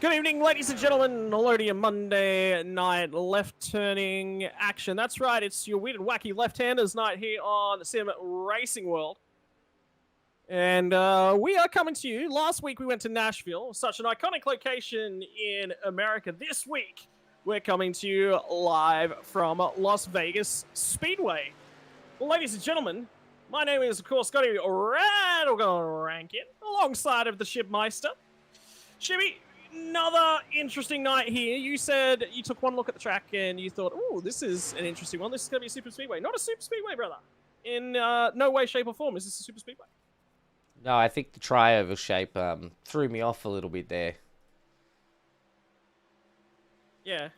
Good evening, ladies and gentlemen. Hello to your Monday night left-turning action. That's right, it's your weird and wacky left-handers night here on the Sim Racing World. And we are coming to you. Last week we went to Nashville, such an iconic location in America. This week we're coming to you live from Las Vegas Speedway. Well, ladies and gentlemen, my name is, of course, Scotty Rattlegun Rankin, alongside of the Shipmeister. Shibby, another interesting night here. You said you took one look at the track and you thought, oh, this is an interesting one. This is going to be a super speedway. Not a super speedway, brother. In no way, shape, or form is this a super speedway. No, I think the tri-oval shape threw me off a little bit there. Yeah.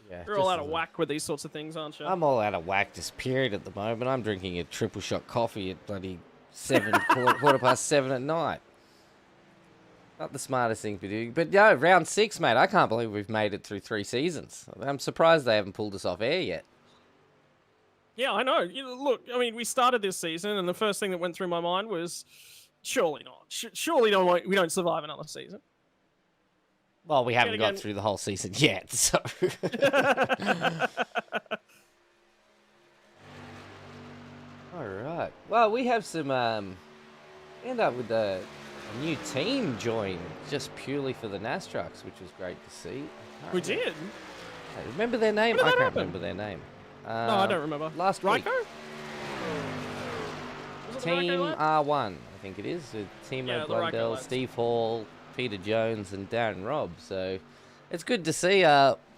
Yeah, You're all out of whack with these sorts of things, aren't you? I'm all out of whack this period at the moment. I'm drinking a triple shot coffee at bloody quarter past 7 at night. Not the smartest thing to do. But no, round 6, mate. I can't believe we've made it through 3 seasons. I'm surprised they haven't pulled us off air yet. Yeah, I know. Look, I mean, we started this season, and the first thing that went through my mind was, surely not. Surely we don't survive another season. Well, we haven't got through the whole season yet, so... Alright. Well, we have some... end up with a new team join just purely for the NASTRUCKS, which was great to see. We did? Remember their name? I can't remember their name. No, I don't remember. Last week. Ryko? Team R1, I think it is. Timo Blundell, Steve Hall, Peter Jones, and Darren Robb. So it's good to see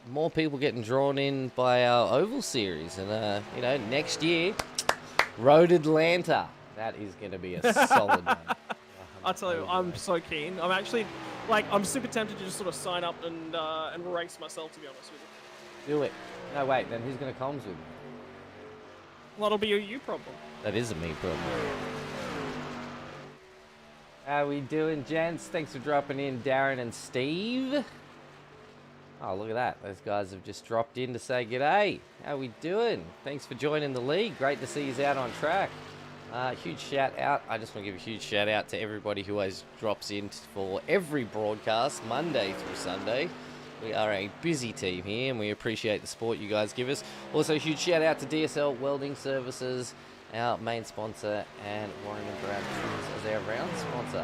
more people getting drawn in by our Oval Series. And, you know, next year, Road Atlanta. That is going to be a solid one. I'll tell you, I'm so keen. I'm actually, like, I'm super tempted to just sort of sign up and race myself, to be honest with you. Do it. No, wait, then who's going to comms with me? Well, that'll be a you problem. That is a me problem. How we doing, gents? Thanks for dropping in, Darren and Steve. Oh, look at that. Those guys have just dropped in to say g'day. How we doing? Thanks for joining the league. Great to see you out on track. Huge shout out. I just want to give a huge shout out to everybody who always drops in for every broadcast, Monday through Sunday. We are a busy team here, and we appreciate the support you guys give us. Also, huge shout out to DSL Welding Services, our main sponsor, and Warren and Brad as our round sponsor.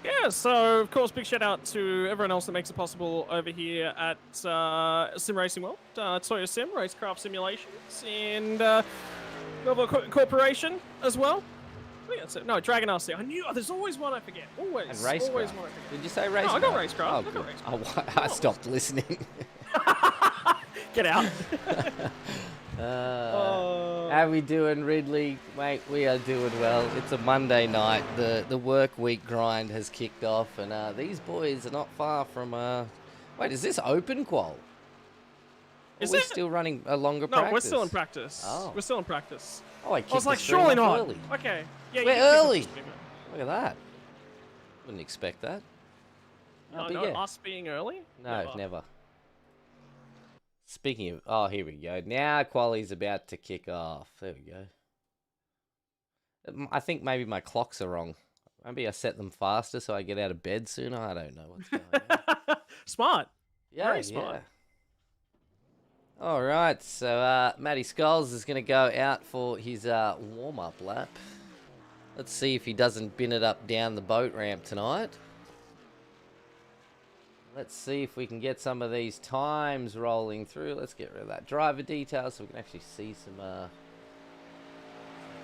Yeah, so, of course, big shout out to everyone else that makes it possible over here at Sim Racing World, Toyota Sim, Racecraft Simulations, and Melbourne Corporation as well. I think that's it. No, Dragon RC. I knew, there's always one I forget. Always. And Racecraft. Always one I forget. Did you say Racecraft? No, I got Racecraft. Oh, I got Racecraft. Oh, I stopped listening. Get out. How we doing, Ridley? Mate, we are doing well. It's a Monday night. The work week grind has kicked off, and these boys are not far from... Wait, is this open qual? Is it still running a longer practice? No, we're still in practice. Oh. We're still in practice. Oh, I was like, surely not. Early. Okay. Yeah, we're early. Look at that. Wouldn't expect that. No, yeah. Us being early? No, never. Speaking of... Oh, here we go. Now Quali's about to kick off. There we go. I think maybe my clocks are wrong. Maybe I set them faster so I get out of bed sooner. I don't know what's going on. Smart. Yeah, very smart. Yeah. All right, so Matty Skulls is going to go out for his warm-up lap. Let's see if he doesn't bin it up down the boat ramp tonight. Let's see if we can get some of these times rolling through. Let's get rid of that driver details so we can actually see some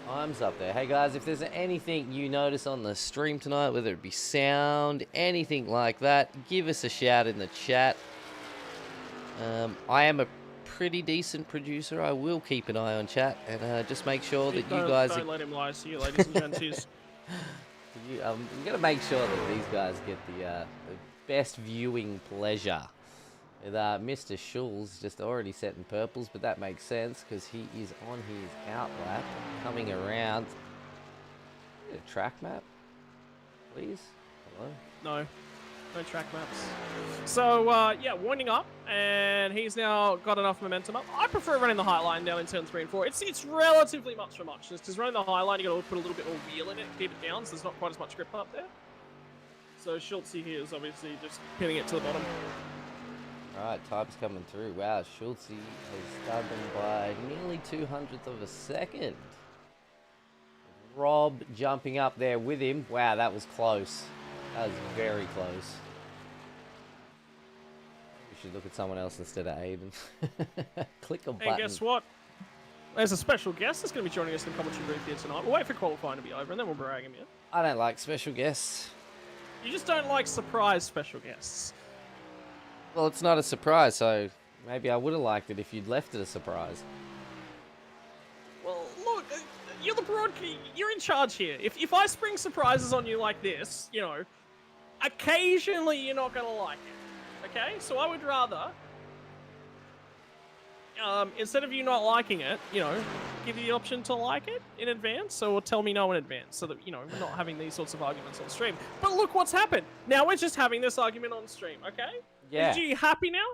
times up there. Hey guys, if there's anything you notice on the stream tonight, whether it be sound, anything like that, give us a shout in the chat. I am a pretty decent producer. I will keep an eye on chat and just make sure that you guys... Don't let him lie to you, ladies and gents. I'm going to make sure that these guys get the best viewing pleasure. With Mr. Schulz just already setting purples, but that makes sense because he is on his out lap, coming around. Get a track map, please. Hello? No. No track maps. So, yeah, winding up, and he's now got enough momentum up. I prefer running the high line down in turn 3 and 4. It's relatively much for much. Just because running the high line, you got to put a little bit more wheel in it, keep it down, so there's not quite as much grip up there. So Schultz here is obviously just pinning it to the bottom. Right, time's coming through. Wow, Schultz has done them by nearly 200th of a second. Rob jumping up there with him. Wow, that was close. That was very close. We should look at someone else instead of Aiden. Click a button. And guess what? There's a special guest that's going to be joining us in the commentary booth here tonight. We'll wait for qualifying to be over and then we'll brag him in. I don't like special guests. You just don't like surprise special guests. Well, it's not a surprise, so maybe I would have liked it if you'd left it a surprise. Well, look, you're the you're in charge here. If I spring surprises on you like this, you know, occasionally you're not going to like it. Okay? So I would rather, instead of you not liking it, you know, give you the option to like it in advance, or tell me no in advance, so that, you know, we're not having these sorts of arguments on stream. But look what's happened. Now we're just having this argument on stream, okay? Yeah. Are you happy now?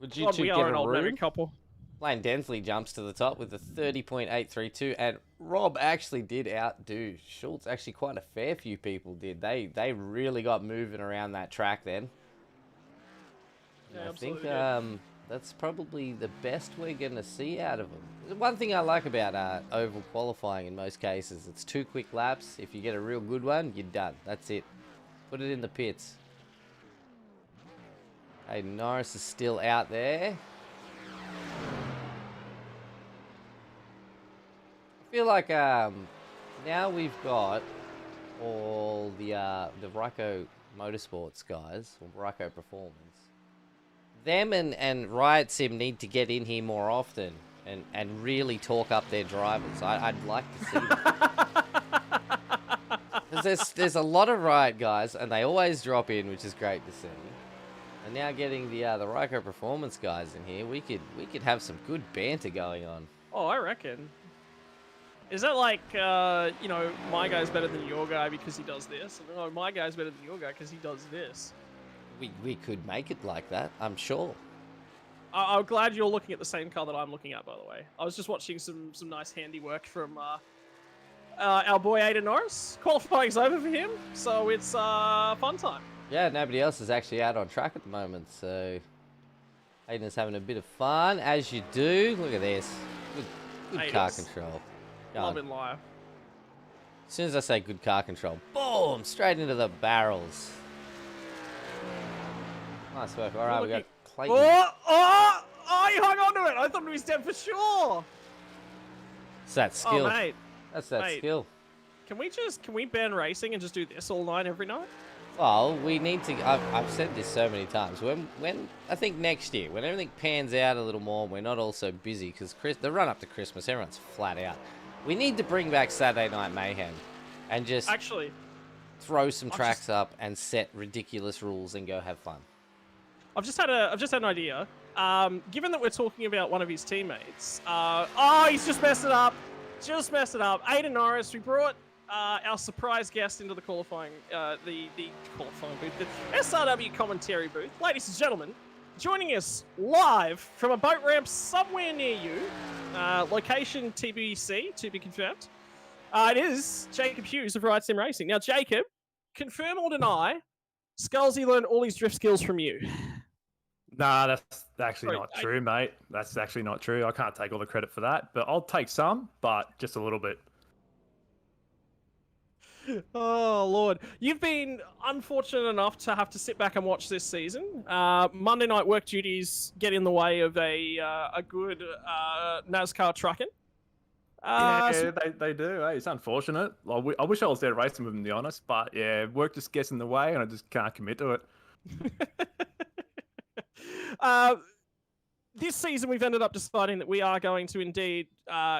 Would you God, two we get are a an old room? married couple. Lane Densley jumps to the top with a 30.832, and Rob actually did outdo Schultz. Actually, quite a fair few people did. They really got moving around that track then. Yeah, I think absolutely. that's probably the best we're going to see out of them. One thing I like about oval qualifying in most cases, it's 2 quick laps. If you get a real good one, you're done. That's it. Put it in the pits. Hey, Norris is still out there. I feel like now we've got all the Ryko Motorsports guys, or Ryko Performance. Them and Riot Sim need to get in here more often and really talk up their drivers. I'd like to see that. 'Cause there's a lot of Riot guys, and they always drop in, which is great to see. And now getting the Ryko Performance guys in here, we could have some good banter going on. Oh, I reckon. Is that like, you know, my guy's better than your guy because he does this? Or, no, my guy's better than your guy because he does this. We could make it like that, I'm sure. I'm glad you're looking at the same car that I'm looking at, by the way. I was just watching some nice handiwork from our boy Aiden Norris. Qualifying's over for him, so it's fun time. Yeah, nobody else is actually out on track at the moment, so Aiden is having a bit of fun, as you do. Look at this. Good car control. Loving liar. As soon as I say good car control, boom, straight into the barrels. Nice work. All right, we got Clayton. Oh, he hung on to it. I thought he was dead for sure. It's that skill. Oh, mate. That's that skill. Can we ban racing and just do this all night every night? Well, we need to. I've said this so many times. When I think next year, when everything pans out a little more, we're not all so busy because the run up to Christmas, everyone's flat out. We need to bring back Saturday Night Mayhem, and just actually throw some tracks up and set ridiculous rules and go have fun. I've just had an idea. Given that we're talking about one of his teammates, he's just messed it up. Just messed it up. Aiden Norris, we brought our surprise guest into the qualifying, the qualifying booth, the SRW commentary booth. Ladies and gentlemen, joining us live from a boat ramp somewhere near you, location TBC, to be confirmed. It is Jacob Hughes of Riot Sim Racing. Now, Jacob, confirm or deny, Skullsy learned all his drift skills from you. Nah, that's actually not true, mate. That's actually not true. I can't take all the credit for that, but I'll take some, but just a little bit. Oh, Lord. You've been unfortunate enough to have to sit back and watch this season. Monday night work duties get in the way of a good NASCAR trucking. Yeah, they do. Hey, it's unfortunate. I wish I was there racing with them, to be honest, but yeah, work just gets in the way and I just can't commit to it. This season, we've ended up deciding that we are going to indeed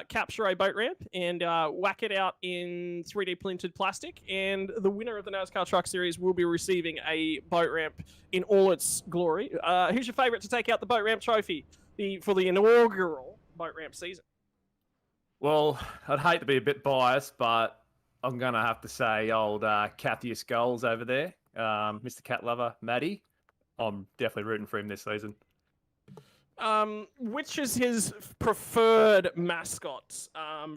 capture a boat ramp and whack it out in 3D printed plastic. And the winner of the NASCAR Truck Series will be receiving a boat ramp in all its glory. Who's your favourite to take out the boat ramp trophy for the inaugural boat ramp season? Well, I'd hate to be a bit biased, but I'm going to have to say old Cathy Skulls over there, Mr. Cat Lover, Maddie. I'm definitely rooting for him this season. Which is his preferred mascot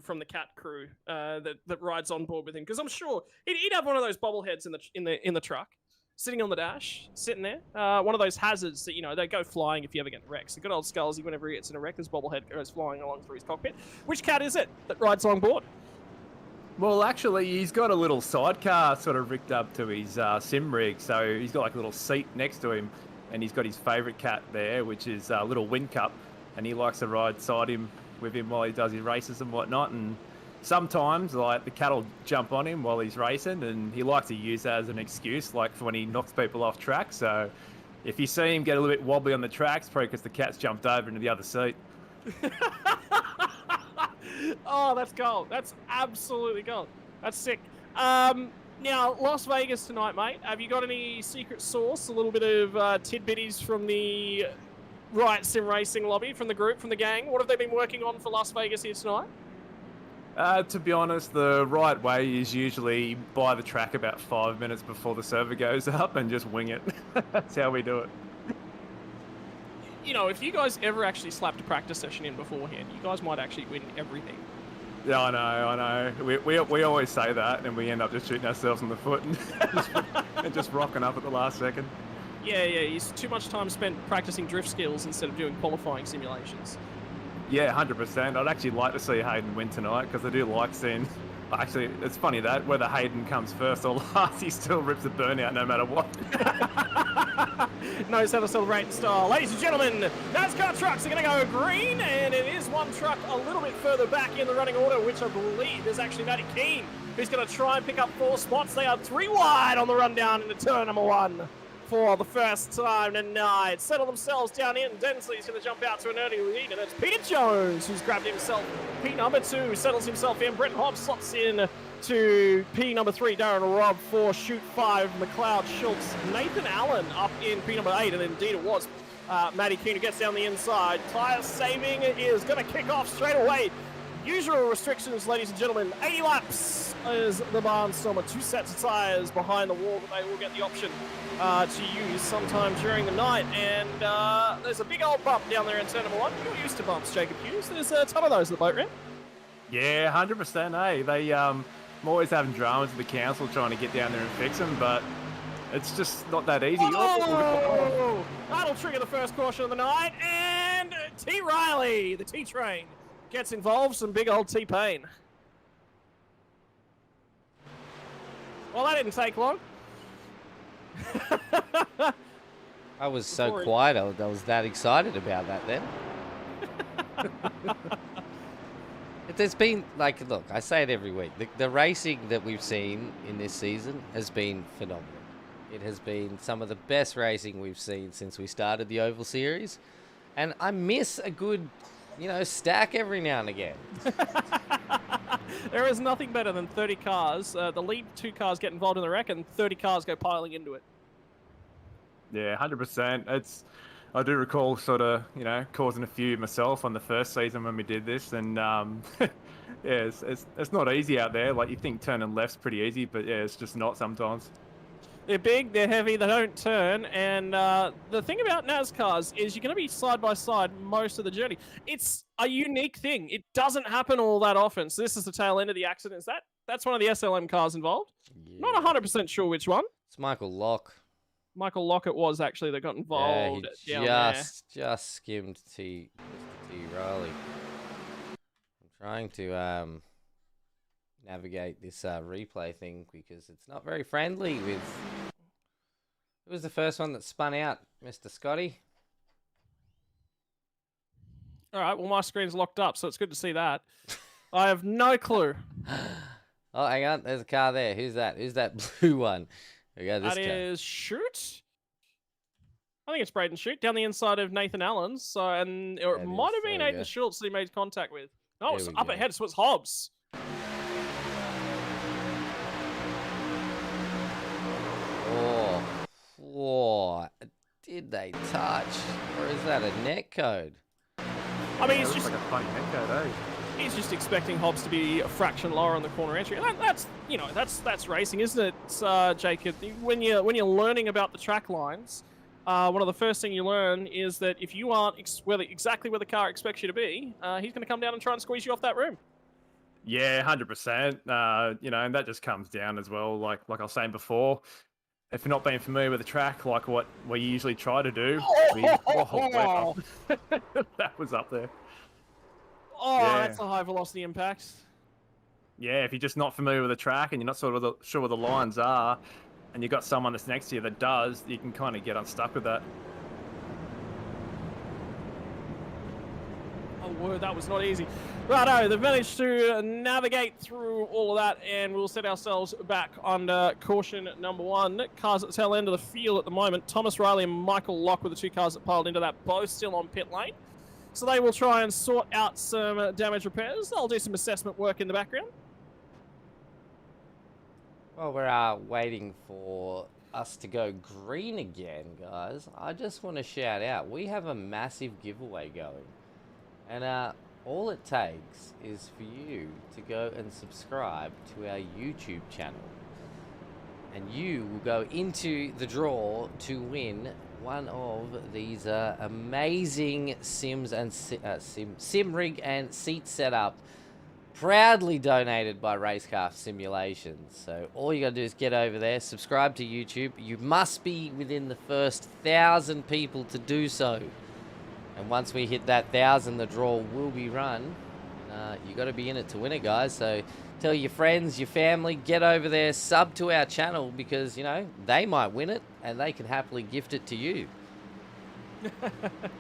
from the cat crew that rides on board with him? Because I'm sure he'd have one of those bobbleheads in the truck. sitting on the dash, sitting there. One of those hazards that, you know, they go flying if you ever get in a wreck. So good old Scalzi, whenever he gets in a wreck, his bobblehead goes flying along through his cockpit. Which cat is it that rides along board? Well, actually, he's got a little sidecar sort of rigged up to his sim rig. So he's got like a little seat next to him, and he's got his favourite cat there, which is a little Wind Cup, and he likes to ride side him with him while he does his races and whatnot. And sometimes, like, the cat will jump on him while he's racing, and he likes to use that as an excuse, like for when he knocks people off track. So if you see him get a little bit wobbly on the tracks, probably because the cat's jumped over into the other seat. Oh, that's gold. That's absolutely gold. That's sick. Now, Las Vegas tonight, mate. Have you got any secret sauce? A little bit of tidbitties from the Riot Sim Racing lobby, from the group, from the gang? What have they been working on for Las Vegas here tonight? To be honest, the right way is usually buy the track about 5 minutes before the server goes up and just wing it. That's how we do it. You know, if you guys ever actually slapped a practice session in beforehand, you guys might actually win everything. Yeah, I know. We always say that, and we end up just shooting ourselves in the foot and just rocking up at the last second. Yeah, it's too much time spent practicing drift skills instead of doing qualifying simulations. Yeah, 100%. I'd actually like to see Hayden win tonight, because I do like seeing... Actually, it's funny that whether Hayden comes first or last, he still rips a burnout no matter what. Knows how to celebrate in style. Ladies and gentlemen, NASCAR trucks are going to go green, and it is one truck a little bit further back in the running order, which I believe is actually Matty Keane, who's going to try and pick up 4 spots. They are 3 wide on the rundown into turn number 1 for the first time tonight. Settle themselves down in. Densley's going to jump out to an early lead, and it's Peter Jones who's grabbed himself P number 2, settles himself in. Brent Hobbs slots in to P number 3, Darren Robb, 4, Shoot 5, McLeod Schultz, Nathan Allen up in P number 8, and indeed it was Matty Keane who gets down the inside. Tyre saving is going to kick off straight away. Usual restrictions, ladies and gentlemen, 80 laps is the barnstormer. 2 sets of tyres behind the wall that they will get the option to use sometime during the night. And there's a big old bump down there in turn number 1. You're used to bumps, Jacob Hughes. There's a ton of those at the boat ramp. Yeah, 100%, eh? They, I'm always having dramas with the council trying to get down there and fix them, but it's just not that easy. Oh! That'll trigger the first caution of the night, and T. Riley, the T-Train, gets involved. Some big old T-Pain. Well, that didn't take long. I was so quiet. I was that excited about that then. There's been, like, look, I say it every week. The racing that we've seen in this season has been phenomenal. It has been some of the best racing we've seen since we started the Oval Series. And I miss a good, you know, stack every now and again. There is nothing better than 30 cars. The lead 2 cars get involved in the wreck, and 30 cars go piling into it. Yeah, 100%. I do recall sort of, you know, causing a few myself on the first season when we did this, and yeah, it's not easy out there. Like, you think turning left's pretty easy, but yeah, it's just not sometimes. They're big, they're heavy, they don't turn, and the thing about NASCARs is you're going to be side by side most of the journey. It's a unique thing. It doesn't happen all that often. So this is the tail end of the accidents. That's one of the SLM cars involved. Yeah. Not 100% sure which one. It's Michael Locke. Michael Lockett was actually that got involved. Yeah, he just skimmed T. Riley. I'm trying to navigate this replay thing because it's not very friendly with... Who was the first one that spun out, Mr. Scotty? All right, well, my screen's locked up, so it's good to see that. I have no clue. Oh, hang on. There's a car there. Who's that? Who's that blue one? We got this that car. Is Shoot. I think it's Braden Shoot down the inside of Nathan Allen's. So, and it might have been Nathan Schultz that he made contact with. No, it's up ahead, so it's Hobbs. Oh, did they touch? Or is that a net code? I mean, it's just like a funny net code, eh? He's just expecting Hobbs to be a fraction lower on the corner entry. That's you know, that's racing, isn't it, Jacob? When you're learning about the track lines, one of the first thing you learn is that if you aren't exactly where the car expects you to be, he's going to come down and try and squeeze you off that room. Yeah, 100%. You know, and that just comes down as well. Like I was saying before, if you're not being familiar with the track, like what we usually try to do, Oh, that was up there. oh, Yeah. that's a high velocity impact. Yeah, if you're just not familiar with the track and you're not sort of sure where the lines are, and you've got someone that's next to you that does, you can kind of get unstuck with that. Oh, word, that was not easy. Righto, they've managed to navigate through all of that, and we'll set ourselves back under caution number 1. Cars at the tail end of the field at the moment. Thomas Riley and Michael Locke were the 2 cars that piled into that, both still on pit lane. So they will try and sort out some damage repairs. They'll do some assessment work in the background. Well, we're waiting for us to go green again, guys. I just want to shout out, we have a massive giveaway going. And all it takes is for you to go and subscribe to our YouTube channel. And you will go into the draw to win one of these amazing Sims and sim rig and seat setup, proudly donated by Racecraft Simulations. So all you gotta do is get over there, subscribe to YouTube. You must be within the first 1,000 people to do so. And once we hit that 1,000, the draw will be run. You got to be in it to win it, guys. So tell your friends, your family, get over there, sub to our channel, because, you know, they might win it and they can happily gift it to you.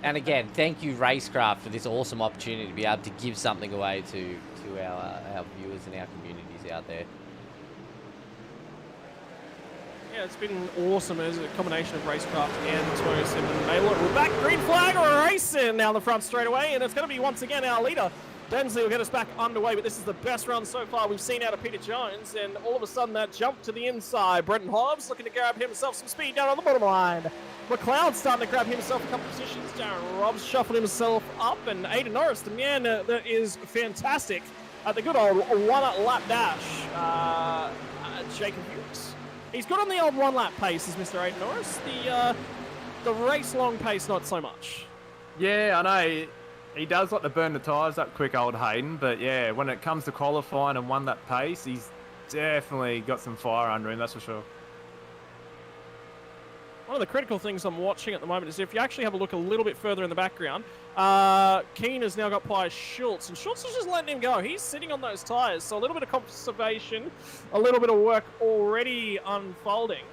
And again, thank you, Racecraft, for this awesome opportunity to be able to give something away to our viewers and our communities out there. Yeah, it's been awesome as a combination of Racecraft and Toyo Sim and Mailer. We're back, green flag, we're racing down the front straight away, and it's going to be once again our leader. Densley will get us back underway, but this is the best run so far we've seen out of Peter Jones, and all of a sudden that jump to the inside. Brenton Hobbs looking to grab himself some speed down on the bottom line. McLeod's starting to grab himself a couple of positions. Darren Robbs shuffled himself up, and Aidan Norris, the man that is fantastic at the good old one-lap dash. Jacob Hughes. He's good on the old one-lap pace, is Mr. Aidan Norris. The race-long pace, not so much. Yeah, I know. He does like to burn the tyres up quick, old Hayden. But yeah, when it comes to qualifying and one-lap pace, he's definitely got some fire under him, that's for sure. One of the critical things I'm watching at the moment is if you actually have a look a little bit further in the background, Keane has now got by Schultz, and Schultz is just letting him go. He's sitting on those tyres, so a little bit of conservation, a little bit of work already unfolding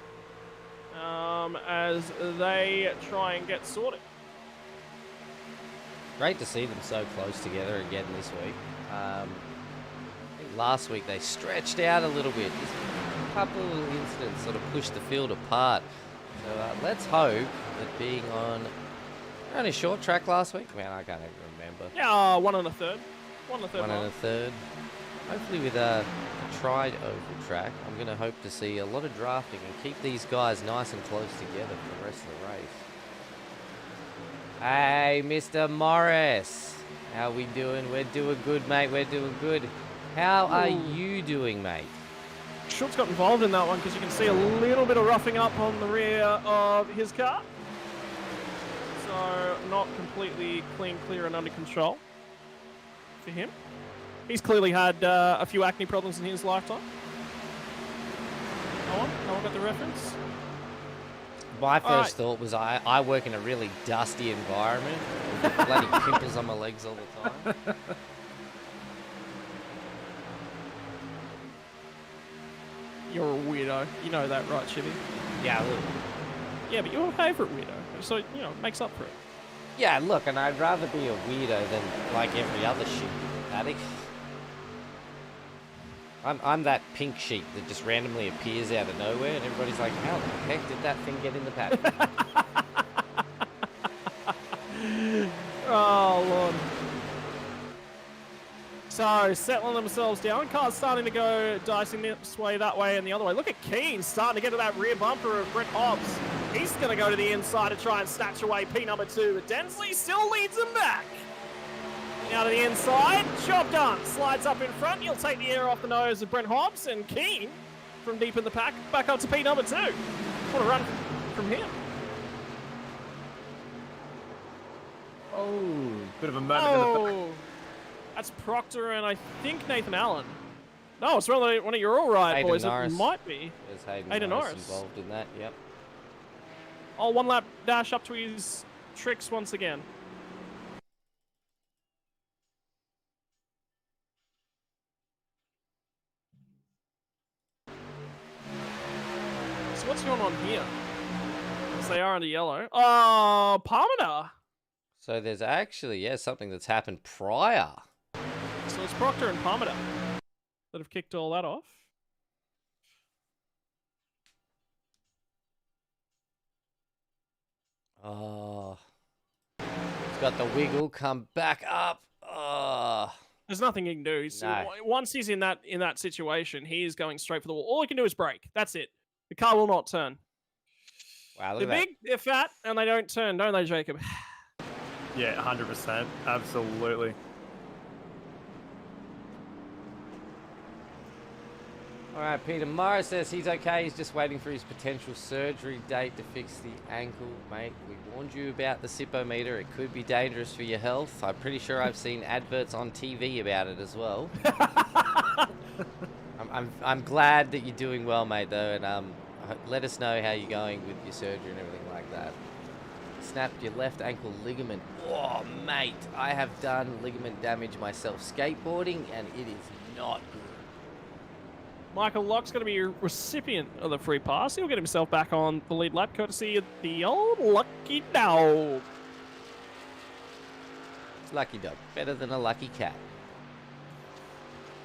as they try and get sorted. Great to see them so close together again this week. I think last week they stretched out a little bit. Just a couple of little incidents sort of pushed the field apart. So let's hope that being on a short track last week. Man, I can't even remember. Yeah, 1 1/3. 1 1/3. 1 1/3. Hopefully with a tried oval track, I'm going to hope to see a lot of drafting and keep these guys nice and close together for the rest of the race. Hey, Mr. Morris. How we doing? We're doing good, mate. We're doing good. How are you doing, mate? Schultz got involved in that one because you can see a little bit of roughing up on the rear of his car. So not completely clean, clear and under control for him. He's clearly had a few acne problems in his lifetime. No one got the reference? My first thought was I work in a really dusty environment with bloody pimples on my legs all the time. You're a weirdo. You know that, right, Chitty? Yeah, look. Yeah, but you're a favourite weirdo. So, you know, it makes up for it. Yeah, look, and I'd rather be a weirdo than like every other sheep in the paddock. I'm that pink sheep that just randomly appears out of nowhere and everybody's like, how the heck did that thing get in the paddock? Oh, Lord. So, settling themselves down. Cars starting to go dicing this way, that way, and the other way. Look at Keane starting to get to that rear bumper of Brett Hobbs. He's going to go to the inside to try and snatch away P number 2. But Densley still leads him back. Now to the inside. Job done. Slides up in front. He'll take the air off the nose of Brent Hobbs. And Keane, from deep in the pack, back up to P number 2. What a run from him. Oh, bit of a moment in the back. That's Proctor and I think Nathan Allen. No, it's one of your all right Hayden boys. Norris. It might be. There's Hayden Hayden Norris Norris. involved in that, yep. Oh, one lap dash up to his tricks once again. So what's going on here? Because they are under yellow. Oh, Parmenter. So there's actually, yeah, something that's happened prior. So it's Proctor and Parmenter that have kicked all that off. Oh. He's got the wiggle, come back up. Oh. There's nothing he can do. No. Once he's in that situation, he is going straight for the wall. All he can do is brake. That's it. The car will not turn. Wow, look They're at that. big, they're fat, and they don't turn, don't they, Jacob? Yeah, 100%. Absolutely. All right, Peter Morris says he's okay. He's just waiting for his potential surgery date to fix the ankle. Mate, we warned you about the Sipometer. It could be dangerous for your health. I'm pretty sure I've seen adverts on TV about it as well. I'm glad that you're doing well, mate, though, and let us know how you're going with your surgery and everything like that. Snapped your left ankle ligament. Oh, mate, I have done ligament damage myself skateboarding, and it is not good. Michael Locke's going to be a recipient of the free pass. He'll get himself back on the lead lap, courtesy of the old lucky dog. It's lucky dog. Better than a lucky cat.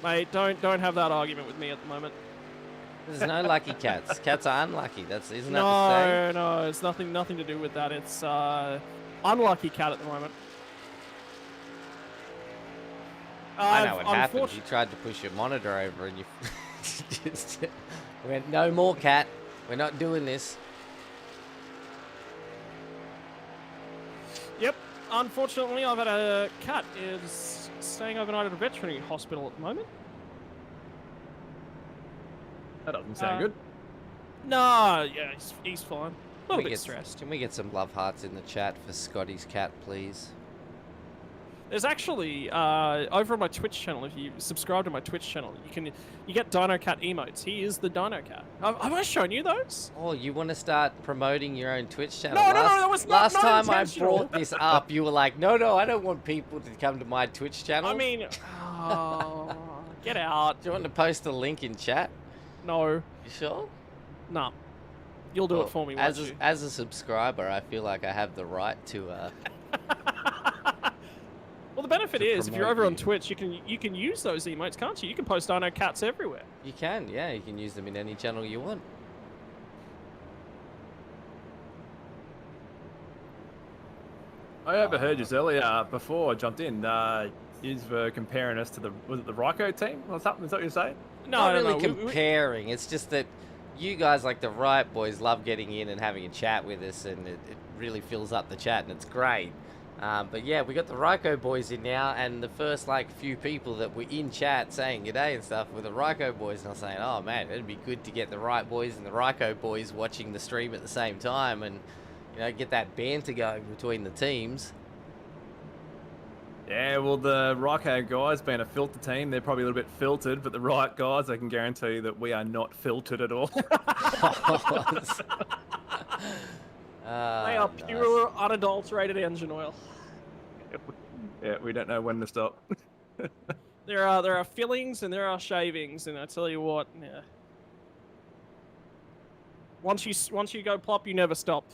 Mate, don't have that argument with me at the moment. There's no lucky cats. Cats are unlucky. Isn't that the saying? No, it's nothing to do with that. It's unlucky cat at the moment. I know what happened. You tried to push your monitor over and you just went, no more, cat. We're not doing this. Yep. Unfortunately, I've had a cat is staying overnight at a veterinary hospital at the moment. That doesn't sound good. No, yeah, he's fine. A little bit stressed. Can we get some love hearts in the chat for Scotty's cat, please? There's actually over on my Twitch channel. If you subscribe to my Twitch channel, you get Dino Cat emotes. He is the Dino Cat. Have I shown you those? Oh, you want to start promoting your own Twitch channel? No, that was last not time I intentional. brought this up, you were like, no, I don't want people to come to my Twitch channel. I mean, get out. Do you want to post a link in chat? No. You sure? No. You'll do it for me, won't you? As a subscriber, I feel like I have the right to. Well, the benefit is, if you're over promote on Twitch, you can use those emotes, can't you? You can post Dino Cats everywhere. You can, yeah. You can use them in any channel you want. I overheard you earlier before I jumped in. You were comparing us to the Ryko team or something? Is that what you're saying? Not really comparing. It's just that you guys, like the Riot Boys, love getting in and having a chat with us, and it really fills up the chat, and it's great. But yeah, we got the Ryko boys in now, and the first few people that were in chat saying g'day and stuff were the Ryko boys, and I was saying, oh man, it'd be good to get the Riot Boys and the Ryko boys watching the stream at the same time, and get that banter going between the teams. Yeah, well, the Ryko guys being a filter team, they're probably a little bit filtered, but the Riot guys, I can guarantee you that we are not filtered at all. They are pure, unadulterated engine oil. Yeah, we don't know when to stop. There are fillings and there are shavings, and I tell you what, yeah. Once you go plop, you never stop.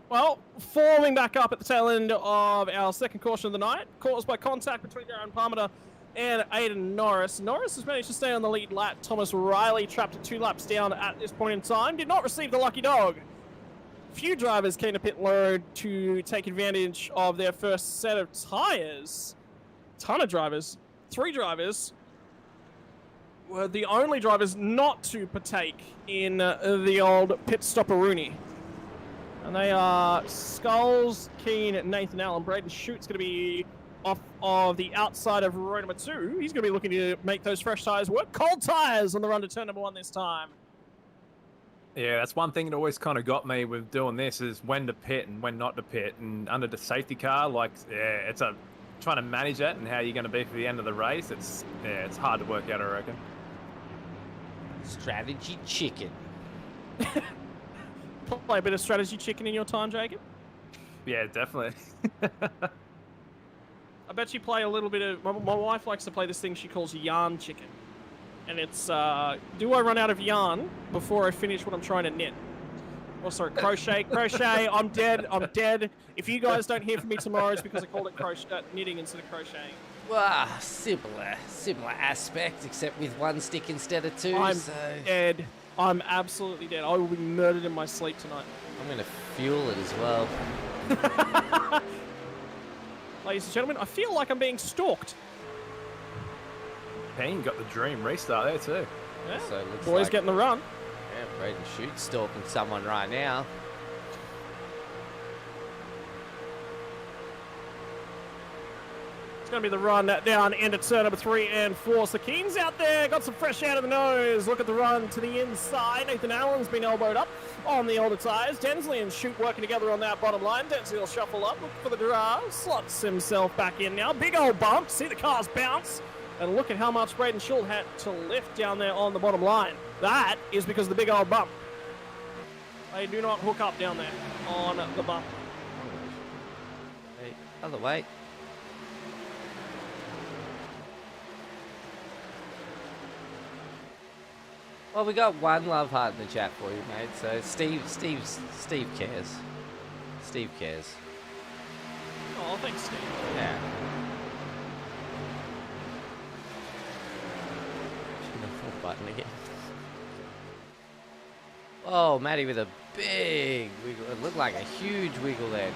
Well, forming back up at the tail end of our second caution of the night, caused by contact between Darren Parmenter and Aiden Norris. Norris has managed to stay on the lead lap. Thomas Riley, trapped at 2 laps down at this point in time, did not receive the lucky dog. Few drivers came to pit road to take advantage of their first set of tyres. Ton of drivers. 3 drivers were the only drivers not to partake in the old pit stopperoonie. And they are Skulls, Keane, Nathan Allen. Braden Schutt's going to be off of the outside of row number 2. He's going to be looking to make those fresh tyres work. Cold tyres on the run to turn number 1 this time. Yeah, that's one thing that always kind of got me with doing this is when to pit and when not to pit. And under the safety car, like, yeah, it's a trying to manage that and how you're going to be for the end of the race. It's hard to work out, I reckon. Strategy chicken. Play a bit of strategy chicken in your time, Jacob? Yeah, definitely. I bet you play a little bit of... My wife likes to play this thing she calls yarn chicken. And it's, do I run out of yarn before I finish what I'm trying to knit? Oh, sorry, crochet, I'm dead. If you guys don't hear from me tomorrow, it's because I called it knitting instead of crocheting. Well, similar aspect, except with one stick instead of two. I'm dead. I'm absolutely dead. I will be murdered in my sleep tonight. I'm going to fuel it as well. Ladies and gentlemen, I feel like I'm being stalked. Payne got the dream restart there too. Yeah. So it looks Boys like, getting the run. Yeah, Braden Shoot stalking someone right now. It's going to be the run down into turn number 3 and 4. So Keen's out there, got some fresh out of the nose. Look at the run to the inside. Nathan Allen's been elbowed up on the older tyres. Densley and Shoot working together on that bottom line. Densley will shuffle up, look for the draw, slots himself back in now. Big old bump, see the cars bounce. And look at how much Braden Schultz had to lift down there on the bottom line. That is because of the big old bump. They do not hook up down there on the bump. Hey, other way. Well, we got one love heart in the chat for you, mate. So Steve cares. Steve cares. Oh, thanks, Steve. Yeah. Button again. Oh, Matty with a big wiggle. It looked like a huge wiggle then.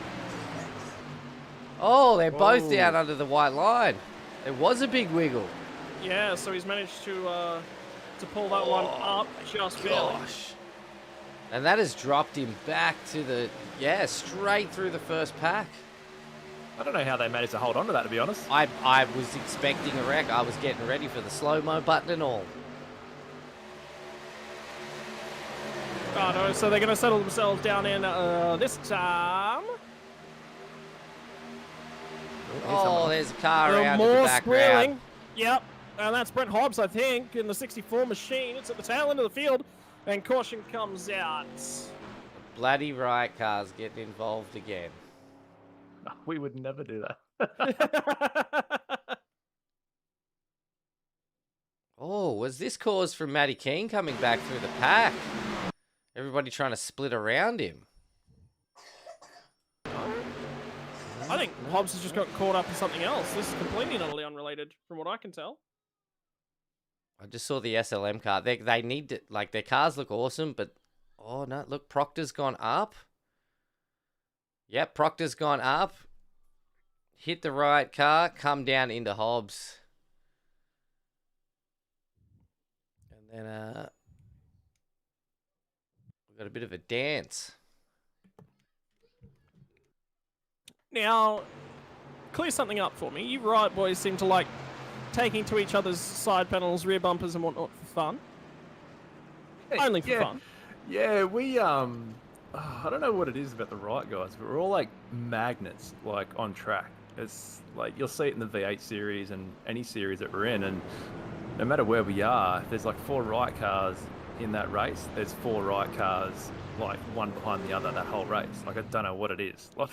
Oh, they're both down under the white line. It was a big wiggle. Yeah, so he's managed to pull that one up just barely. Gosh. And that has dropped him back to the, straight through the first pack. I don't know how they managed to hold on to that, to be honest. I was expecting a wreck. I was getting ready for the slow-mo button and all. Oh, no, so they're going to settle themselves down in this time. Oh, there's a car out in the more background. squealing. Yep, and that's Brent Hobbs, I think, in the 64 machine. It's at the tail end of the field, and caution comes out. Bloody right car's getting involved again. We would never do that. Oh, was this cause from Matty Keane coming back through the pack? Everybody trying to split around him. I think Hobbs has just got caught up in something else. This is completely and utterly unrelated, from what I can tell. I just saw the SLM car. They need to, like, their cars look awesome, but oh no, look, Proctor's gone up. Yep, Proctor's gone up. Hit the right car, come down into Hobbs. And then we've got a bit of a dance. Now, clear something up for me. You right boys seem to like taking to each other's side panels, rear bumpers and whatnot for fun. Only for fun. Yeah, we, I don't know what it is about the right guys, but we're all like magnets, like on track. It's like, you'll see it in the V8 series and any series that we're in, and no matter where we are, if there's like 4 right cars in that race, there's 4 right cars, like one behind the other, that whole race. Like, I don't know what it is. Like,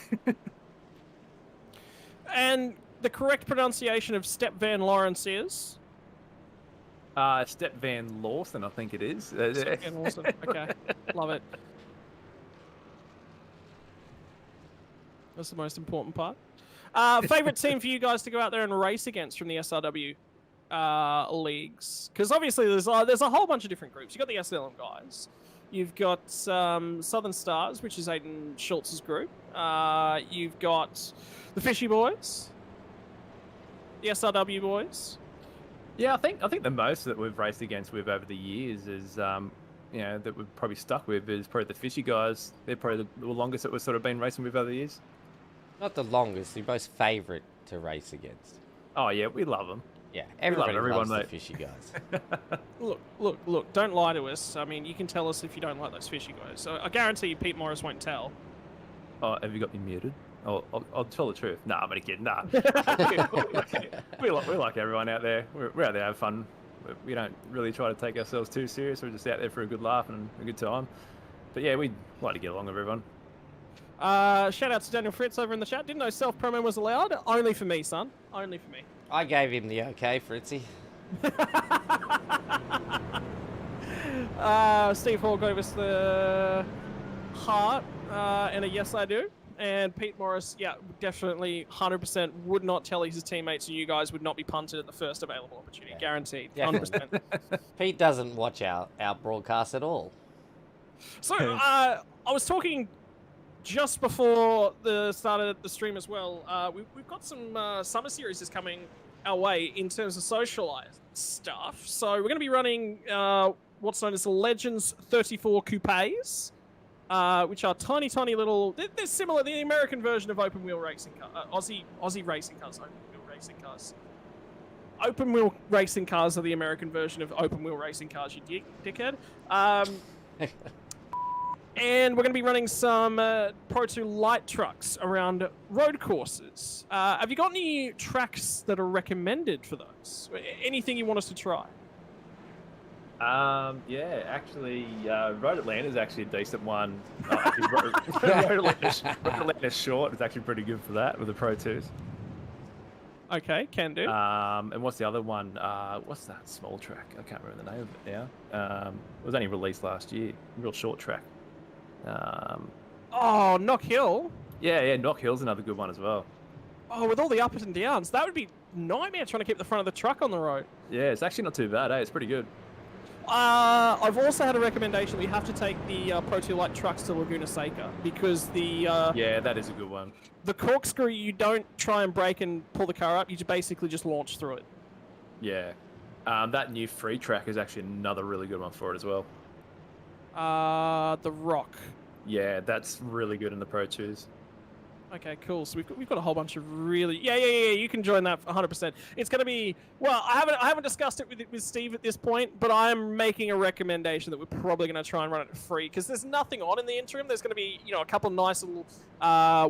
and the correct pronunciation of Step Van Lawrence is? Step Van Lawson, I think it is. Step Van Lawson. Okay, love it. That's the most important part. Favorite team for you guys to go out there and race against from the SRW leagues? Because obviously there's a whole bunch of different groups. You've got the SLM guys. You've got Southern Stars, which is Aiden Schultz's group. You've got the Fishy Boys, the SRW boys. Yeah, I think the most that we've raced against with over the years is, you know, that we've probably stuck with is probably the Fishy guys. They're probably the longest that we've sort of been racing with over the years. Not the longest, the most favourite to race against. Oh yeah, we love them. Yeah, everybody everyone, loves the mate. fishy guys. Look, don't lie to us. I mean, you can tell us if you don't like those fishy guys. So I guarantee you Pete Morris won't tell. Oh, have you got me muted? I'll tell the truth. Nah, I'm only kidding. Nah. we like everyone out there. We're out there to have fun. We don't really try to take ourselves too serious. We're just out there for a good laugh and a good time. But yeah, we like to get along with everyone. Shout out to Daniel Fritz over in the chat. Didn't know self-promo was allowed. Only for me, son. Only for me. I gave him the okay, Fritzy. Steve Hall gave us the heart and a yes I do. And Pete Morris, yeah, definitely 100% would not tell his teammates and you guys would not be punted at the first available opportunity. Yeah. Guaranteed. Definitely. 100%. Pete doesn't watch our broadcast at all. So, I was talking just before the start of the stream as well. We've got some summer series is coming our way in terms of socialized stuff. So we're going to be running what's known as the Legends 34 Coupes, which are tiny little. They're similar. The American version of open wheel racing car, Aussie racing cars, open wheel racing cars. Open wheel racing cars are the American version of open wheel racing cars. You dickhead. And we're going to be running some Pro 2 light trucks around road courses. Have you got any tracks that are recommended for those? Anything you want us to try? Yeah, actually, Road Atlanta is actually a decent one. Road Atlanta Short is actually pretty good for that with the Pro 2s. Okay, can do. And what's the other one? What's that small track? I can't remember the name of it now. It was only released last year. Real short track. Oh, Knock Hill. Yeah, Knock Hill's another good one as well. Oh, with all the ups and downs, that would be nightmare trying to keep the front of the truck on the road. Yeah, it's actually not too bad, eh? It's pretty good. I've also had a recommendation. We have to take the Pro 2 light trucks to Laguna Seca because the yeah, that is a good one. The corkscrew, you don't try and brake and pull the car up. You basically just launch through it. Yeah. That new free track is actually another really good one for it as well. The Rock. Yeah, that's really good in the Pro 2s. Okay, cool. So we've got a whole bunch of really yeah. You can join that 100%. It's going to be I haven't discussed it with Steve at this point, but I'm making a recommendation that we're probably going to try and run it free because there's nothing on in the interim. There's going to be a couple of nice little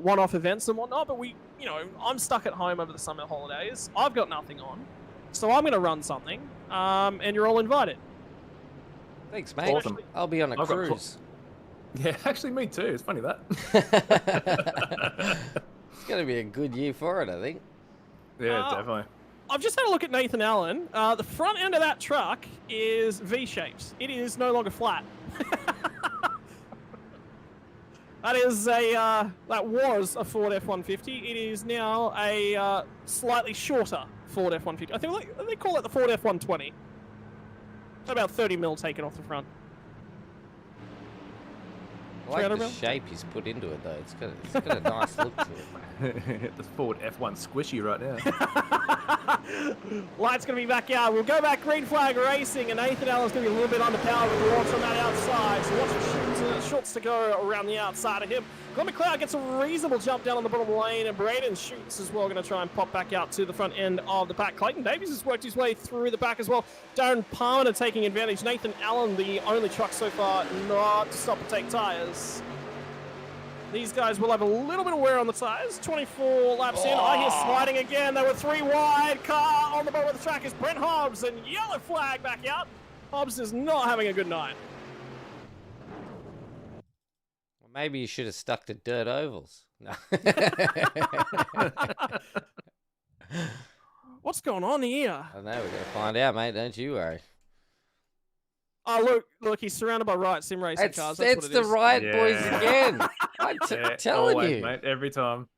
one-off events and whatnot, but I'm stuck at home over the summer holidays. I've got nothing on, so I'm going to run something, and you're all invited. Thanks, mate. Awesome. I'll be on a cruise. Yeah, actually, me too. It's funny that. It's going to be a good year for it, I think. Yeah, definitely. I've just had a look at Nathan Allen. The front end of that truck is V-shaped. It is no longer flat. That is that was a Ford F-150. It is now a slightly shorter Ford F-150. I think they call it the Ford F-120. About 30 mil taken off the front. I like the shape he's put into it, though. It's got a nice look to it. The Ford F1 squishy right now. Light's going to be back out. We'll go back green flag racing, and Nathan Allen's going to be a little bit underpowered with the launch on that outside. So lots of shorts to go around the outside of him. Glenn McLeod gets a reasonable jump down on the bottom lane, and Braden shoots as well, going to try and pop back out to the front end of the pack. Clayton Davies has worked his way through the back as well. Darren Palmer taking advantage. Nathan Allen, the only truck so far not to stop and take tyres. These guys will have a little bit of wear on the tyres. 24 laps in. I hear sliding again. They were 3 wide. Car on the bottom of the track is Brent Hobbs, and yellow flag back out. Hobbs is not having a good night. Well, maybe you should have stuck to dirt ovals. No. What's going on here? I don't know. We're going to find out, mate. Don't you worry. Oh, look, he's surrounded by Riot Sim Racing cars. That's it's the Riot boys again. I'm telling always, you. mate, every time.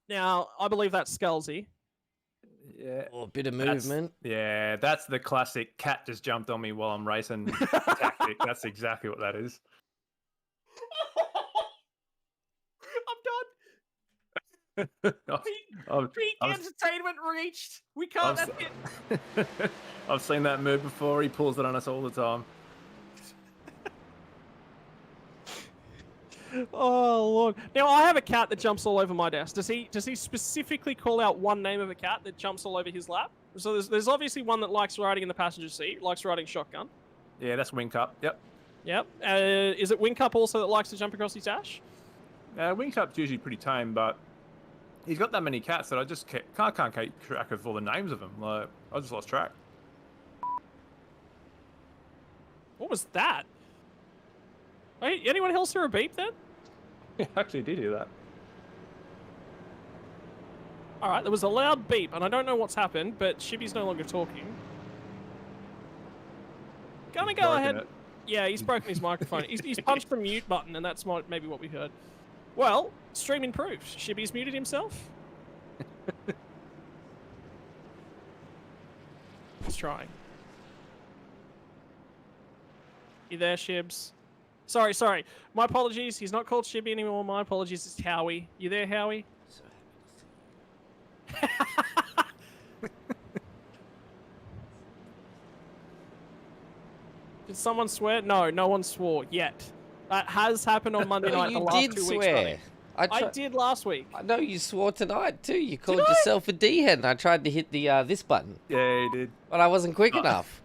Now, I believe that's Scalzi. Yeah. Oh, a bit of movement. That's the classic cat just jumped on me while I'm racing tactic. That's exactly what that is. Peak entertainment reached. We can't. That's it. I've seen that move before. He pulls it on us all the time. Oh Lord! Now I have a cat that jumps all over my desk. Does he specifically call out one name of a cat that jumps all over his lap? So there's obviously one that likes riding in the passenger seat, likes riding shotgun. Yeah, that's Wing Cup. Yep. Yep. Is it Wing Cup also that likes to jump across his dash? Wing Cup's usually pretty tame, but he's got that many cats that I just can't keep track of all the names of them. Like, I just lost track. What was that? Wait, anyone else hear a beep then? Yeah, I actually did hear that. All right, there was a loud beep, and I don't know what's happened, but Shibby's no longer talking. Gonna go ahead. It. Yeah, he's broken his microphone. He's punched the mute button, and that's maybe what we heard. Well, stream improved. Shibby's muted himself. He's trying. You there, Shibs? Sorry. My apologies. He's not called Shibby anymore. My apologies. It's Howie. You there, Howie? So happy to see Did someone swear? No, no one swore yet. That has happened on Monday night. you the last did 2 swear. weeks running. I did last week. I know you swore tonight too. You called Did I? yourself a D-head, and I tried to hit the this button, Yeah, he did. but I wasn't quick enough.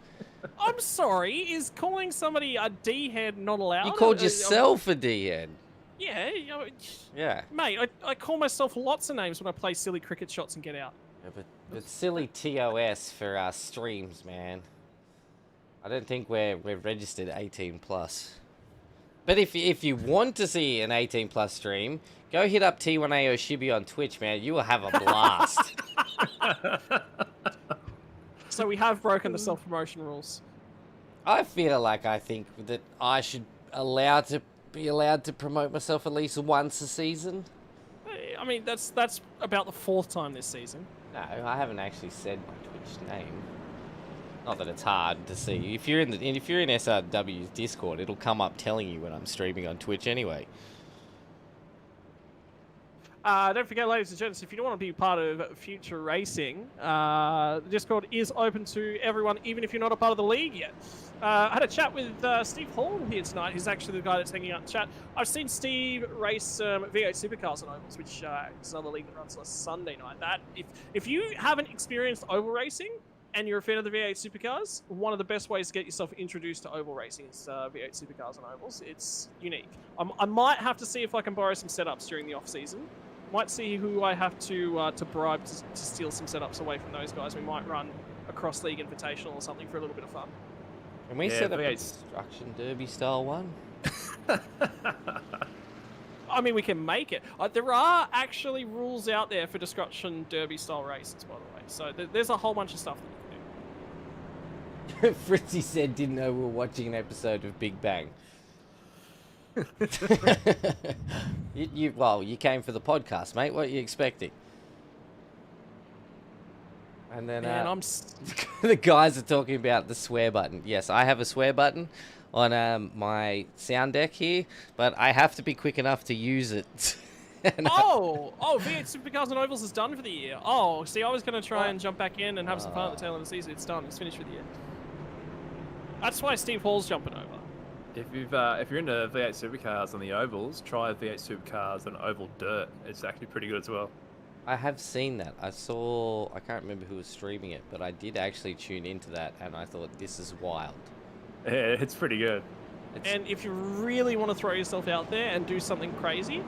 I'm sorry. Is calling somebody a D-head not allowed? You called yourself a D-head. Yeah, Yeah. mate. I call myself lots of names when I play silly cricket shots and get out. Yeah, but silly TOS for our streams, man. I don't think we're registered 18 plus. But if you want to see an 18 plus stream, go hit up T1AO Shibby on Twitch, man. You will have a blast. So we have broken the self-promotion rules. I think that I should be allowed to promote myself at least once a season. I mean, that's about the 4th time this season. No, I haven't actually said my Twitch name. Not that it's hard to see. If you're in SRW's Discord, it'll come up telling you when I'm streaming on Twitch anyway. Don't forget, ladies and gents, if you don't want to be part of future racing, the Discord is open to everyone, even if you're not a part of the league yet. I had a chat with Steve Hall here tonight. He's actually the guy that's hanging out in chat. I've seen Steve race V8 Supercars on ovals, which is another league that runs on a Sunday night. That if you haven't experienced oval racing and you're a fan of the V8 Supercars, one of the best ways to get yourself introduced to oval racing is V8 Supercars on ovals. It's unique. I might have to see if I can borrow some setups during the off season. Might see who I have to bribe to steal some setups away from those guys. We might run a cross-league invitational or something for a little bit of fun. Can we set up a V8 Destruction Derby style one? I mean, we can make it. There are actually rules out there for Destruction Derby style races, by the way. So there's a whole bunch of stuff that you can do. Fritzy said didn't know we were watching an episode of Big Bang. you came for the podcast, mate. What are you expecting? And then Man, the guys are talking about the swear button. Yes, I have a swear button on my sound deck here, but I have to be quick enough to use it. V8 Supercars and Ovals is done for the year. Oh, see, I was going to try and jump back in and have some fun at the tail end of the season. It's done. It's finished for the year. That's why Steve Hall's jumping over. If you're into V8 Supercars on the ovals, try V8 Supercars on oval dirt. It's actually pretty good as well. I have seen that. I can't remember who was streaming it, but I did actually tune into that, and I thought, this is wild. Yeah, it's pretty good. And if you really want to throw yourself out there and do something crazy,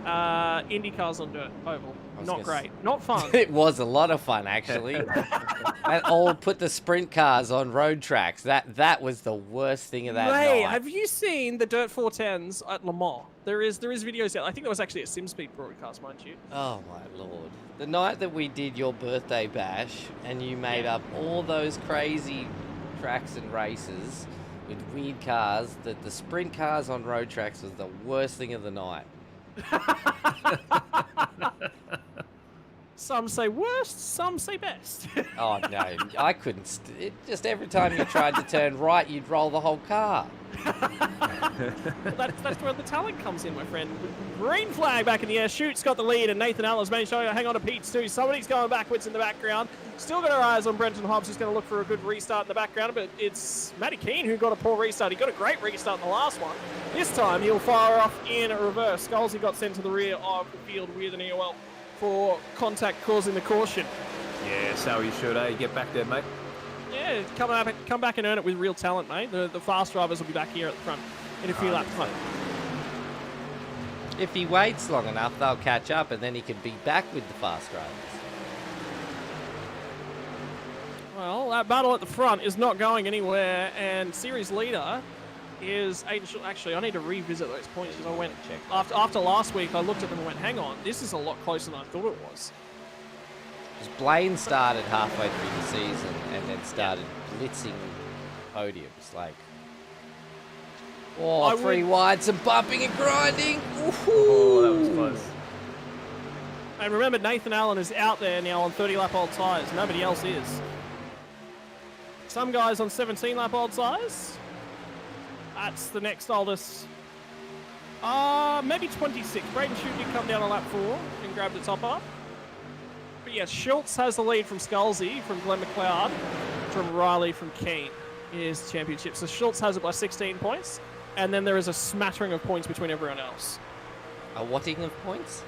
IndyCars on dirt, oval. Not great. Not fun. It was a lot of fun, actually. Or put the sprint cars on road tracks. That was the worst thing of that night. Have you seen the Dirt 410s at Le Mans? There is videos out. I think that was actually a SimSpeed broadcast, mind you. Oh my lord. The night that we did your birthday bash and you made up all those crazy tracks and races with weird cars, that the sprint cars on road tracks was the worst thing of the night. Some say worst, some say best. Oh no, I couldn't. Just every time you tried to turn right, you'd roll the whole car. That's where the talent comes in, my friend. Green flag back in the air. Shoot's got the lead, and Nathan Allen's managed to hang on to Pete's too. Somebody's going backwards in the background. Still got our eyes on Brenton Hobbs, who's going to look for a good restart in the background, but it's Matty Keane who got a poor restart. He got a great restart in the last one. This time, he'll fire off in reverse. Scalzi got sent to the rear of the field with an EOL for contact causing the caution. Yeah, so you should, eh? Get back there, mate. Yeah, come back and earn it with real talent, mate. The fast drivers will be back here at the front in a few laps, mate. If he waits long enough, they'll catch up, and then he could be back with the fast drivers. Well, that battle at the front is not going anywhere, and series leader is Aiden. Actually, I need to revisit those points because I went after last week. I looked at them and went, "Hang on, this is a lot closer than I thought it was." Because Blaine started halfway through the season and then started blitzing podiums. Like, oh, three wide, some bumping and grinding. Oh, that was close. And remember, Nathan Allen is out there now on 30-lap-old tyres. Nobody else is. Some guys on 17-lap-old tyres. That's the next oldest. Maybe 26. Braden Shute did come down on lap 4 and grab the top up. But yes, Schultz has the lead from Scalzi, from Glenn McLeod, from Riley, from Keane in his championship. So Schultz has it by 16 points. And then there is a smattering of points between everyone else. A whatting of points?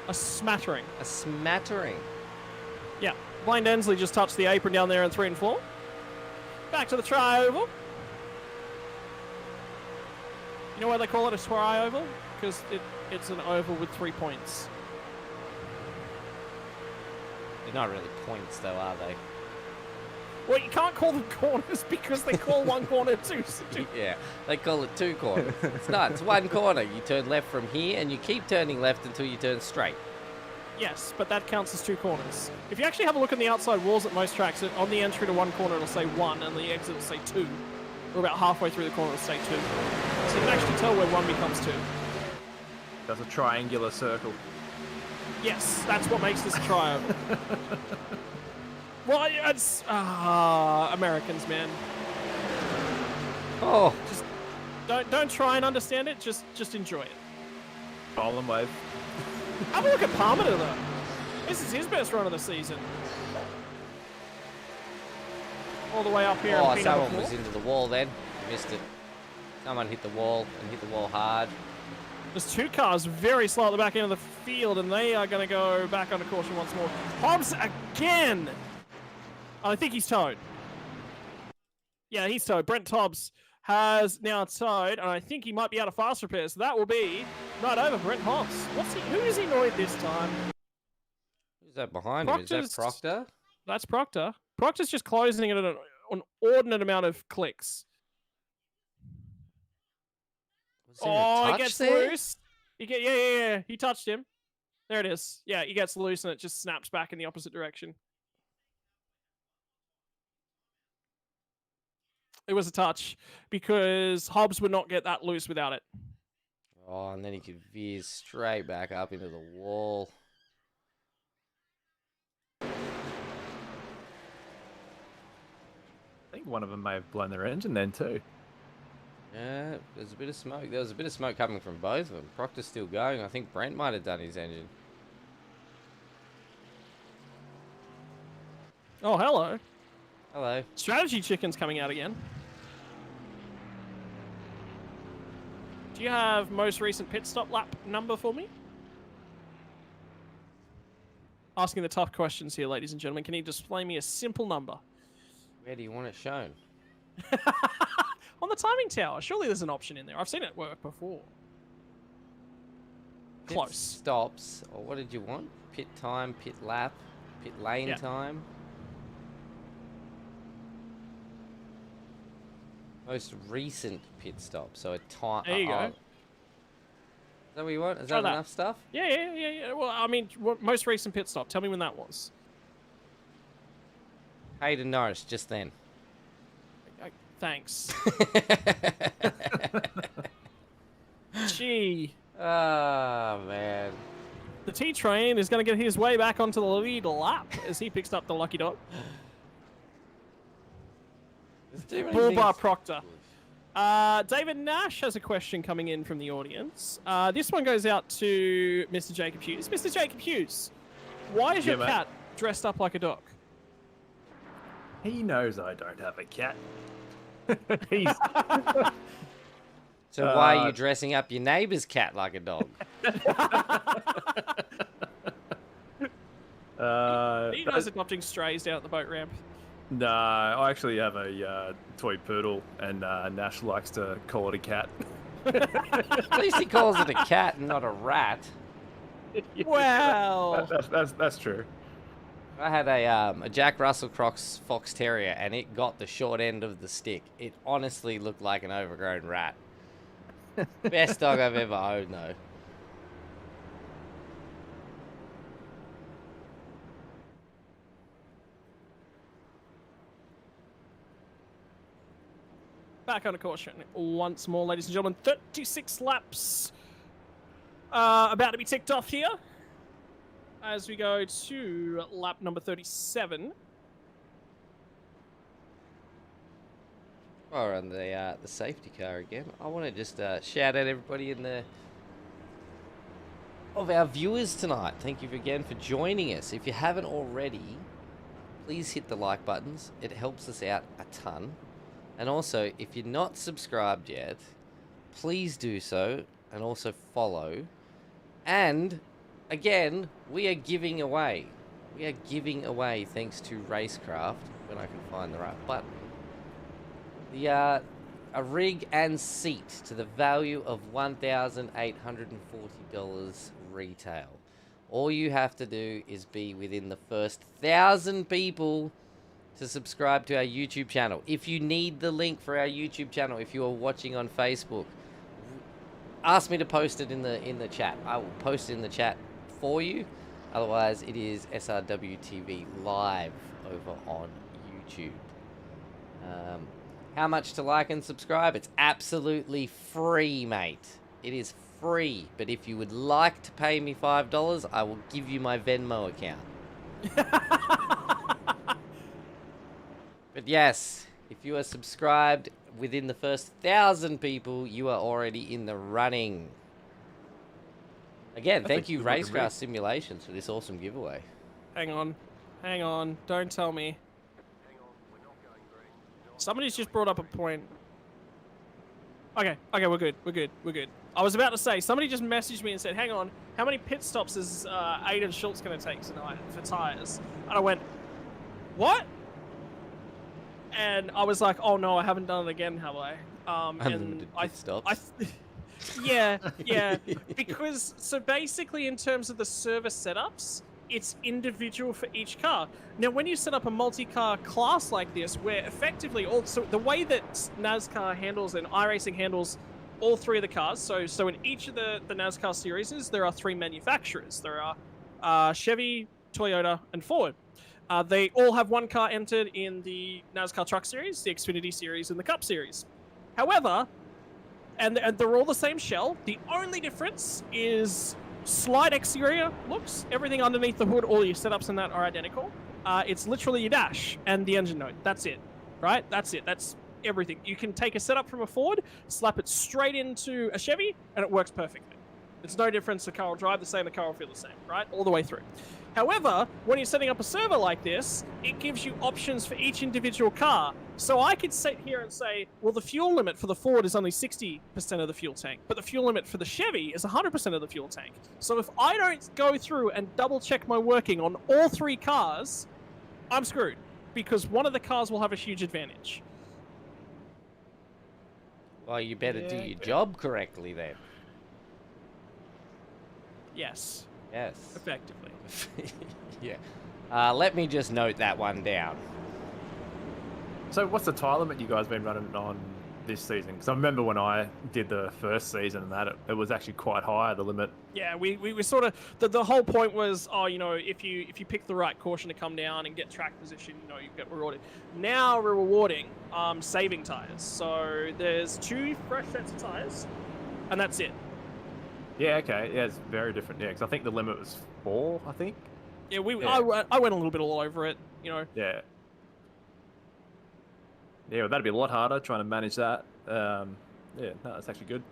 A smattering. A smattering. Yeah. Blaine Densley just touched the apron down there in 3 and 4. Back to the tri-oval. You know why they call it a tri-oval? Because it's an oval with 3 points. They're not really points, though, are they? Well, you can't call them corners because they call one corner two. Yeah, they call it 2 corners. It's not. It's 1 corner. You turn left from here, and you keep turning left until you turn straight. Yes, but that counts as 2 corners. If you actually have a look on the outside walls at most tracks, on the entry to 1 corner it'll say 1, and the exit will say 2. Or about halfway through the corner it'll say 2. So you can actually tell where 1 becomes 2. That's a triangular circle. Yes, that's what makes this a tri-oval. Well, it's Americans, man. Oh, Just don't try and understand it. Just enjoy it. Roll and wave. Have a look at Parmenter, though. This is his best run of the season. All the way up here. oh, in P someone number was 4. into the wall then. Missed it. Someone hit the wall and hit the wall hard. There's 2 cars very slow at the back end of the field, and they are going to go back under caution once more. Hobbs again. I think he's towed. Yeah, he's towed. Brent Hobbs has now towed, and I think he might be out of fast repair. So that will be right over Brent Hobbs. Who is he annoyed this time? Who's that behind him? Is that Proctor's- Proctor? That's Proctor. Proctor's just closing it at an inordinate amount of clicks. Was there a He touch gets there? loose. Yeah. He touched him. There it is. Yeah, he gets loose and it just snaps back in the opposite direction. It was a touch because Hobbs would not get that loose without it. Oh, and then he could veer straight back up into the wall. I think one of them may have blown their engine then too. Yeah, there's a bit of smoke. There was a bit of smoke coming from both of them. Proctor's still going. I think Brent might have done his engine. Oh, hello. Hello. Strategy Chicken's coming out again. Do you have most recent pit stop lap number for me? Asking the tough questions here, ladies and gentlemen. Can you display me a simple number? Where do you want it shown? On the timing tower. Surely there's an option in there. I've seen it work before. Pit Close. stops. Or what did you want? Pit time, pit lap, pit lane Yeah. time. Most recent pit stop. So a time. There you go. Is that what you want? Is Try that that. enough stuff? Yeah. Well, I mean, most recent pit stop. Tell me when that was. Hayden Norris just then. Thanks. Gee. Oh, man. The T-Train is going to get his way back onto the lead lap as he picks up the lucky dog. Bullbar Proctor. David Nash has a question coming in from the audience. This one goes out to Mr. Jacob Hughes. Mr. Jacob Hughes, why is your cat dressed up like a dog? He knows I don't have a cat. He's... So why are you dressing up your neighbour's cat like a dog? He knows adopting strays down at the boat ramp. No, I actually have a toy poodle, and Nash likes to call it a cat. At least he calls it a cat and not a rat. Wow. That's true. I had a Jack Russell Crocs Fox Terrier, and it got the short end of the stick. It honestly looked like an overgrown rat. Best dog I've ever owned, though. Back on a caution once more, ladies and gentlemen. 36 laps about to be ticked off here as we go to lap number 37. Or on the safety car again. I want to just shout out everybody in the of our viewers tonight. Thank you again for joining us. If you haven't already, please hit the like buttons. It helps us out a ton. And also, if you're not subscribed yet, please do so, and also follow. And again, we are giving away. We are giving away, thanks to Racecraft, when I can find the right button, a rig and seat to the value of $1,840 retail. All you have to do is be within the first 1,000 people to subscribe to our YouTube channel. If you need the link for our YouTube channel, if you are watching on Facebook, ask me to post it in the chat. I will post it in the chat for you. Otherwise, it is SRWTV live over on YouTube. How much to like and subscribe? It's absolutely free, mate. It is free. But if you would like to pay me $5, I will give you my Venmo account. But yes, if you are subscribed within the first 1,000 people, you are already in the running. Again, thank you, Racecraft Simulations, for this awesome giveaway. Hang on. Don't tell me. Somebody's just brought up a point. Okay, we're good. I was about to say, somebody just messaged me and said, hang on, how many pit stops is Aiden Schultz going to take tonight for tyres? And I went, what? And I was like, oh no, I haven't done it again, have I? Unlimited pit stops. Yeah. Because, so basically in terms of the service setups, it's individual for each car. Now, when you set up a multi-car class like this, where effectively also the way that NASCAR handles and iRacing handles all three of the cars, so in each of the NASCAR series, there are three manufacturers. There are Chevy, Toyota, and Ford. They all have one car entered in the NASCAR Truck Series, the Xfinity Series, and the Cup Series. However, and they're all the same shell. The only difference is slight exterior looks. Everything underneath the hood, all your setups and that are identical. It's literally your dash and the engine node. That's it, right? That's it. That's everything. You can take a setup from a Ford, slap it straight into a Chevy, and it works perfectly. It's no difference. The car will drive the same, the car will feel the same, right? All the way through. However, when you're setting up a server like this, it gives you options for each individual car. So I could sit here and say, well, the fuel limit for the Ford is only 60% of the fuel tank, but the fuel limit for the Chevy is 100% of the fuel tank. So if I don't go through and double check my working on all three cars, I'm screwed, because one of the cars will have a huge advantage. Well, you better do your job correctly then. Yes. Yes. Effectively. Yeah. Let me just note that one down. So what's the tire limit you guys been running on this season? Because I remember when I did the first season and that, it was actually quite high, the limit. Yeah, we sort of, the whole point was, oh, you know, if you pick the right caution to come down and get track position, you know, you get rewarded. Now we're rewarding saving tires. So there's 2 fresh sets of tires, and that's it. Yeah, okay. Yeah, it's very different. Yeah, because I think the limit was 4, I think. Yeah, Yeah. I went a little bit all over it, you know. Yeah. Yeah, well, that'd be a lot harder trying to manage that. Yeah, no, that's actually good.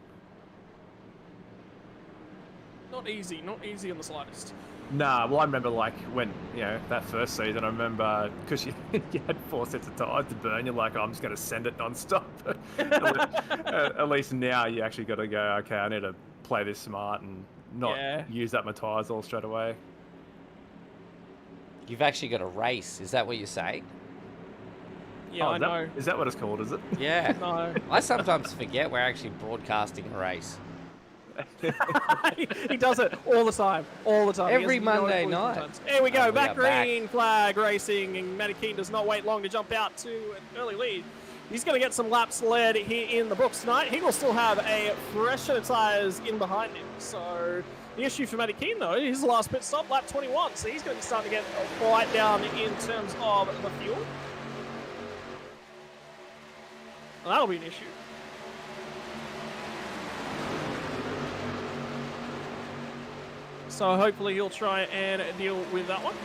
Not easy in the slightest. Nah, well, I remember like when, that first season, I remember because you had 4 sets of tyres to burn, you're like, oh, I'm just going to send it non-stop. At least now you actually got to go, okay, I need to play this smart and not use up my tyres all straight away. You've actually got a race. Is that what you're saying? Yeah, I know. Is that what it's called, is it? Yeah. No. I sometimes forget we're actually broadcasting a race. He does it all the time. All the time. Every Monday night. Here we go. We Back are green flag racing. And Matty Keane does not wait long to jump out to an early lead. He's going to get some laps led here in the books tonight. He will still have a fresh set of tyres in behind him. So the issue for Matty Keane, though, his last pit stop, lap 21. So he's going to be starting to get quite down in terms of the fuel. Well, that'll be an issue. So hopefully he'll try and deal with that one.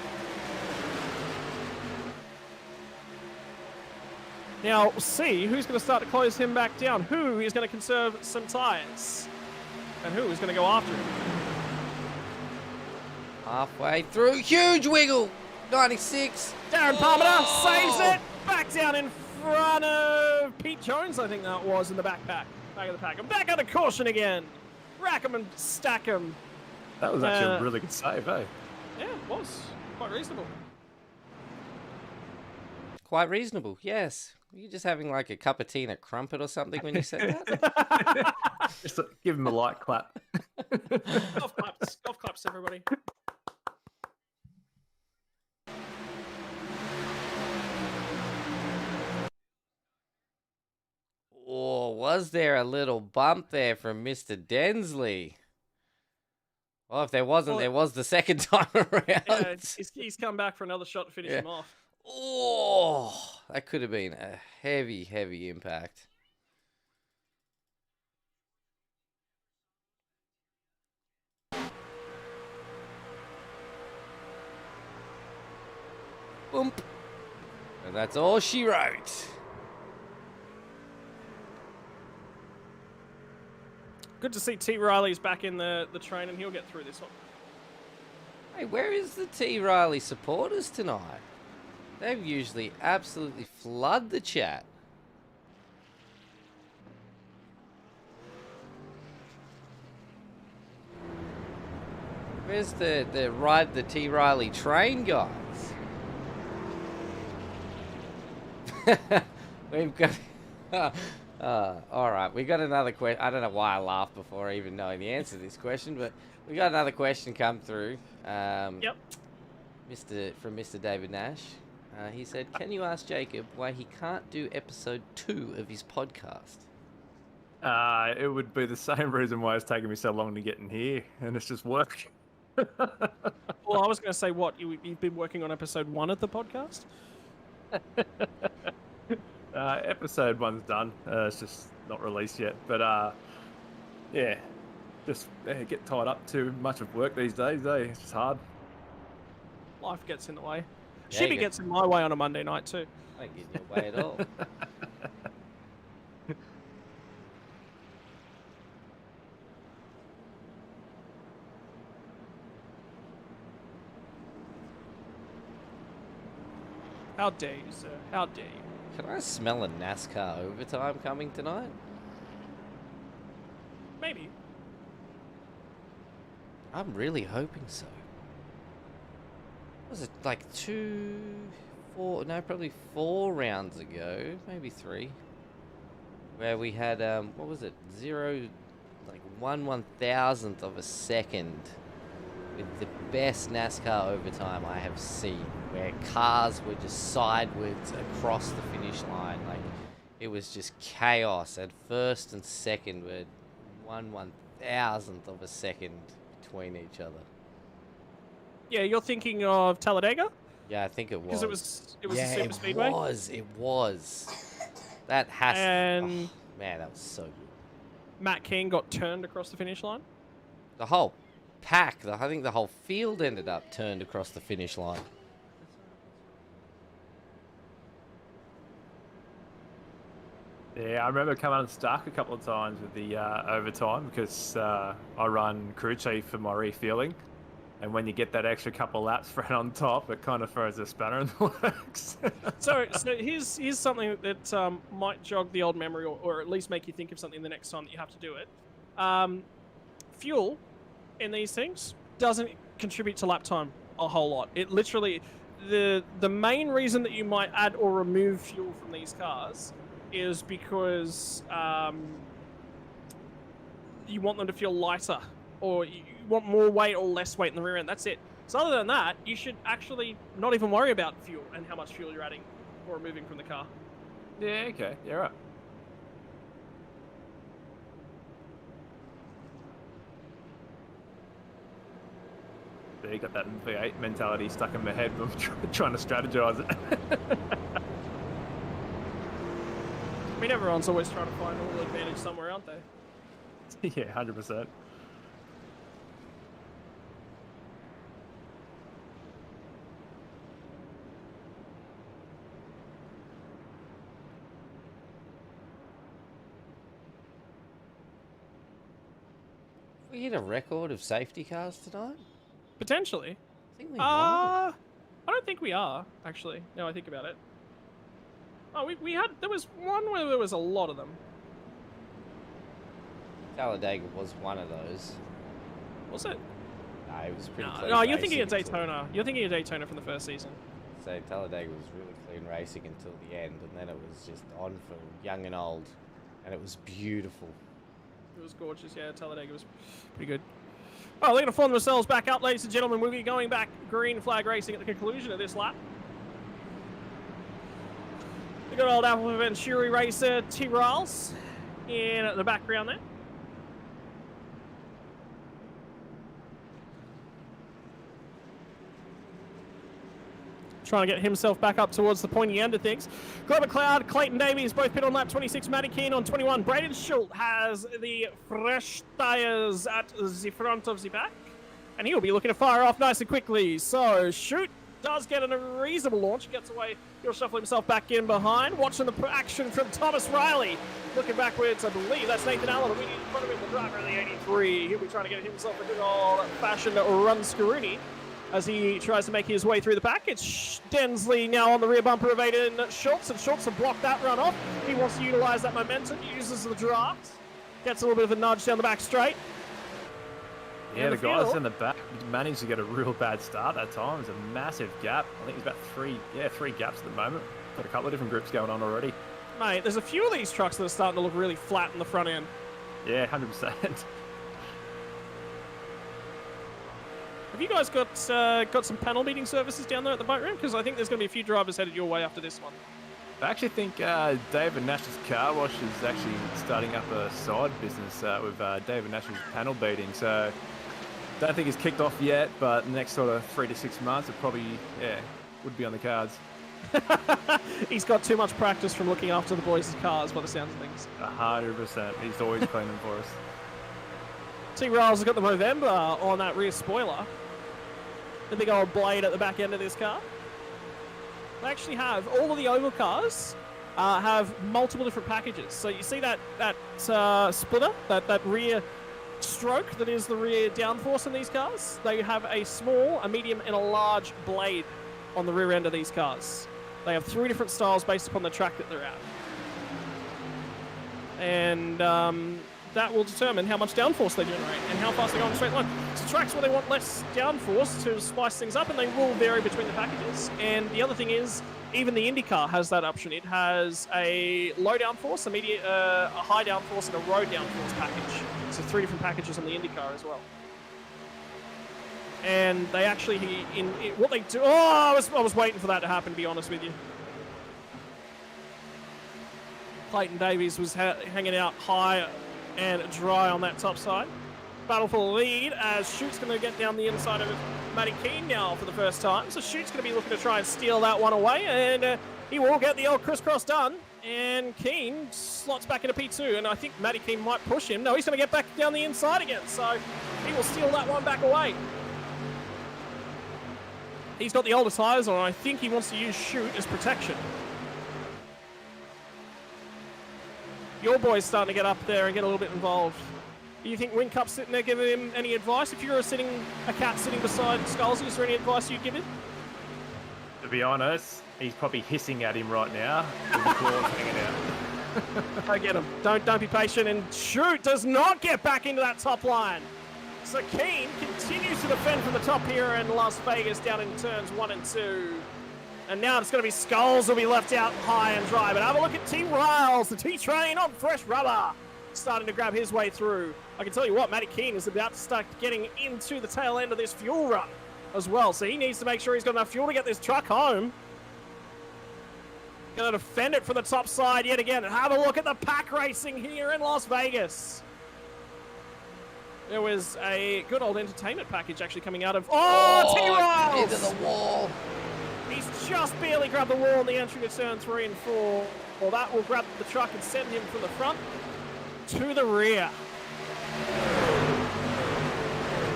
Now, we'll see who's going to start to close him back down. Who is going to conserve some tyres? And who is going to go after him? Halfway through. Huge wiggle. 96. Darren Palmer saves it. Back down in front of Pete Jones, I think that was, in the back of the pack. And back under caution again. Rack him and stack him. That was actually a really good save, eh? Yeah, it was. Quite reasonable. Quite reasonable, yes. Were you just having like a cup of tea and a crumpet or something when you said that? Just give him a light clap. Golf claps, everybody. Oh, was there a little bump there from Mr. Densley? Well, if there wasn't, there was the second time around. Yeah, he's come back for another shot to finish him off. Oh, that could have been a heavy, heavy impact. Boom. And that's all she wrote. Good to see T. Riley's back in the train, and he'll get through this one. Hey, where is the T. Riley supporters tonight? They usually absolutely flood the chat. Where's the ride the T. Riley train, guys? We've got... all right, we got another question. I don't know why I laughed before even knowing the answer to this question, but we got another question come through. Yep. From Mr. David Nash. He said, "Can you ask Jacob why he can't do episode 2 of his podcast?" It would be the same reason why it's taking me so long to get in here, and it's just work. Well, I was going to say, what, you've been working on episode 1 of the podcast? Episode 1's done. It's just not released yet. But yeah, just get tied up too much of work these days. It's just hard. Life gets in the way. Yeah, Shibby gets in my way on a Monday night too. I don't get in your way at all. How dare you, sir? How dare you? Can I smell a NASCAR overtime coming tonight? Maybe. I'm really hoping so. Was it like probably 4 rounds ago, maybe 3, where we had what was it, 1/1000th of a second with the best NASCAR overtime I have seen, where cars were just sideways across the finish line. Like, it was just chaos. At first and second were 1/1000th of a second between each other. Yeah, you're thinking of Talladega? Yeah, I think it was. Because it was yeah, a super speedway. It was. That has And man, that was so good. Matt King got turned across the finish line. The whole pack, I think the whole field ended up turned across the finish line. Yeah, I remember coming unstuck a couple of times with the overtime because I run crew chief for my refueling. And when you get that extra couple of laps thrown on top, it kind of throws a spanner in the works. So here's something that might jog the old memory, or at least make you think of something the next time that you have to do it. Fuel in these things doesn't contribute to lap time a whole lot. It literally, the main reason that you might add or remove fuel from these cars is because you want them to feel lighter, or you want more weight or less weight in the rear end. That's it. So other than that, you should actually not even worry about fuel and how much fuel you're adding or removing from the car. Yeah, okay. Yeah, right. Yeah, you got that V8 mentality stuck in my head when I'm trying to strategize it. I mean, everyone's always trying to find all the advantage somewhere, aren't they? Yeah, 100%. We hit a record of safety cars tonight? Potentially. I think we might. I don't think we are, actually. Now I think about it. Oh, we had... There was one where there was a lot of them. Talladega was one of those. Was it? No, it was pretty clean No, you're thinking racing of Daytona. You're thinking of Daytona from the first season. So Talladega was really clean racing until the end, and then it was just on for young and old, and it was beautiful. It was gorgeous, yeah. Talladega was pretty good. Oh, they're going to form themselves back up, ladies and gentlemen. We'll be going back green flag racing at the conclusion of this lap. We've got old Alpha Venturi racer Thurs in the background there. Trying to get himself back up towards the pointy end of things. Glover Cloud, Clayton Davies, both pit on lap 26. Matty Keane on 21. Braden Schultz has the fresh tyres at the front of the pack. And he'll be looking to fire off nice and quickly. So, Schultz does get a reasonable launch. He gets away. He'll shuffle himself back in behind. Watching the action from Thomas Riley. Looking backwards, I believe that's Nathan Allen. We need in front of him the driver of the 83. He'll be trying to get himself a good old-fashioned run screwy as he tries to make his way through the pack. It's Densley now on the rear bumper of Aiden Schultz, and Schultz will block that run off. He wants to utilize that momentum, uses the draft, gets a little bit of a nudge down the back straight. Yeah, the guys in the back managed to get a real bad start that time. It's a massive gap. I think there's about three gaps at the moment. Got a couple of different groups going on already. Mate, there's a few of these trucks that are starting to look really flat in the front end. Yeah, 100%. Have you guys got some panel beating services down there at the boat room? Because I think there's going to be a few drivers headed your way after this one. I actually think David Nash's car wash is actually starting up a side business with David Nash's panel beating. So don't think it's kicked off yet, but the next sort of 3 to 6 months, it probably would be on the cards. He's got too much practice from looking after the boys' cars, by the sounds of things. 100%. He's always cleaning for us. T-Rails has got the Movember on that rear spoiler. The big old blade at the back end of this car. They actually have, all of the oval cars have multiple different packages. So you see that splitter, that rear stroke that is the rear downforce in these cars? They have a small, a medium, and a large blade on the rear end of these cars. They have 3 different styles based upon the track that they're at. And that will determine how much downforce they generate and how fast they go on a straight line. So tracks where they want less downforce to spice things up, and they will vary between the packages. And the other thing is, even the IndyCar has that option. It has a low downforce, a high downforce, and a road downforce package. So 3 different packages on the IndyCar as well. And they actually, what they do... Oh, I was waiting for that to happen, to be honest with you. Clayton Davies was hanging out high and dry on that top side. Battle for the lead as Schute's going to get down the inside of Matty Keane now for the first time. So Schute's going to be looking to try and steal that one away, and He will get the old crisscross done. And Keane slots back into P2. And I think Matty Keane might push him. No, he's going to get back down the inside again. So he will steal that one back away. He's got the older tyres on. I think he wants to use Shoot as protection. Your boy's starting to get up there and get a little bit involved. Do you think Wincup's sitting there giving him any advice? If you're a cat sitting beside Skulls, is there any advice you'd give him? To be honest, he's probably hissing at him right now with the claws hanging out. I get him. Don't be patient. And Shoot does not get back into that top line. So Keane continues to defend from the top here in Las Vegas down in turns 1 and 2. And now it's going to be Skulls will be left out high and dry. But have a look at T. Riles, the T-Train on fresh rubber, starting to grab his way through. I can tell you what, Matty Keane is about to start getting into the tail end of this fuel run as well. So he needs to make sure he's got enough fuel to get this truck home. Going to defend it from the top side yet again. And have a look at the pack racing here in Las Vegas. There was a good old entertainment package actually coming out of... Oh, T. Riles! Into the wall. He's just barely grabbed the wall on the entry to turn 3 and 4. Well, that will grab the truck and send him from the front to the rear.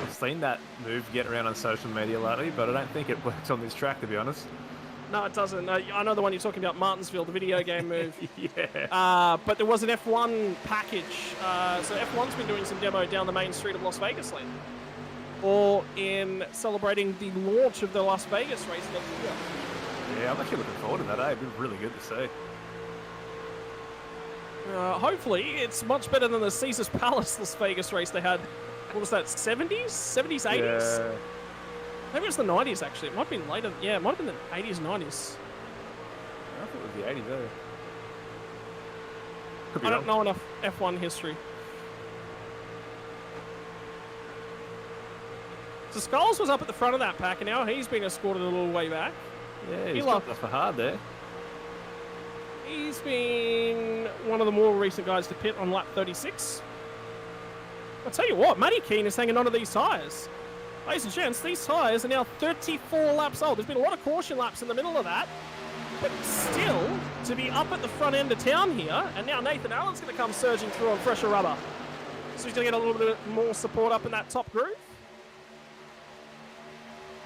I've seen that move get around on social media lately, but I don't think it works on this track, to be honest. No, it doesn't. I know the one you're talking about, Martinsville, the video game move. Yeah. But there was an F1 package. So F1's been doing some demo down the main street of Las Vegas lately. Or in celebrating the launch of the Las Vegas race of the year. Yeah, I'm actually looking forward to that. It'd be really good to see. Hopefully, it's much better than the Caesars Palace Las Vegas race they had. What was that, 70s? 70s, 80s? Yeah. Maybe it was the 90s, actually. It might have been later. Yeah, it might have been the 80s, 90s. I thought it was the 80s, though. Could be I wrong. don't know enough F1 history. So Skulls was up at the front of that pack, and now he's been escorted a little way back. Yeah, he's got for hard there. He's been one of the more recent guys to pit on lap 36. I'll tell you what, Matty Keane is hanging on to these tyres. Ladies and gents, these tyres are now 34 laps old. There's been a lot of caution laps in the middle of that. But still, to be up at the front end of town here, and now Nathan Allen's going to come surging through on fresher rubber. So he's going to get a little bit more support up in that top groove.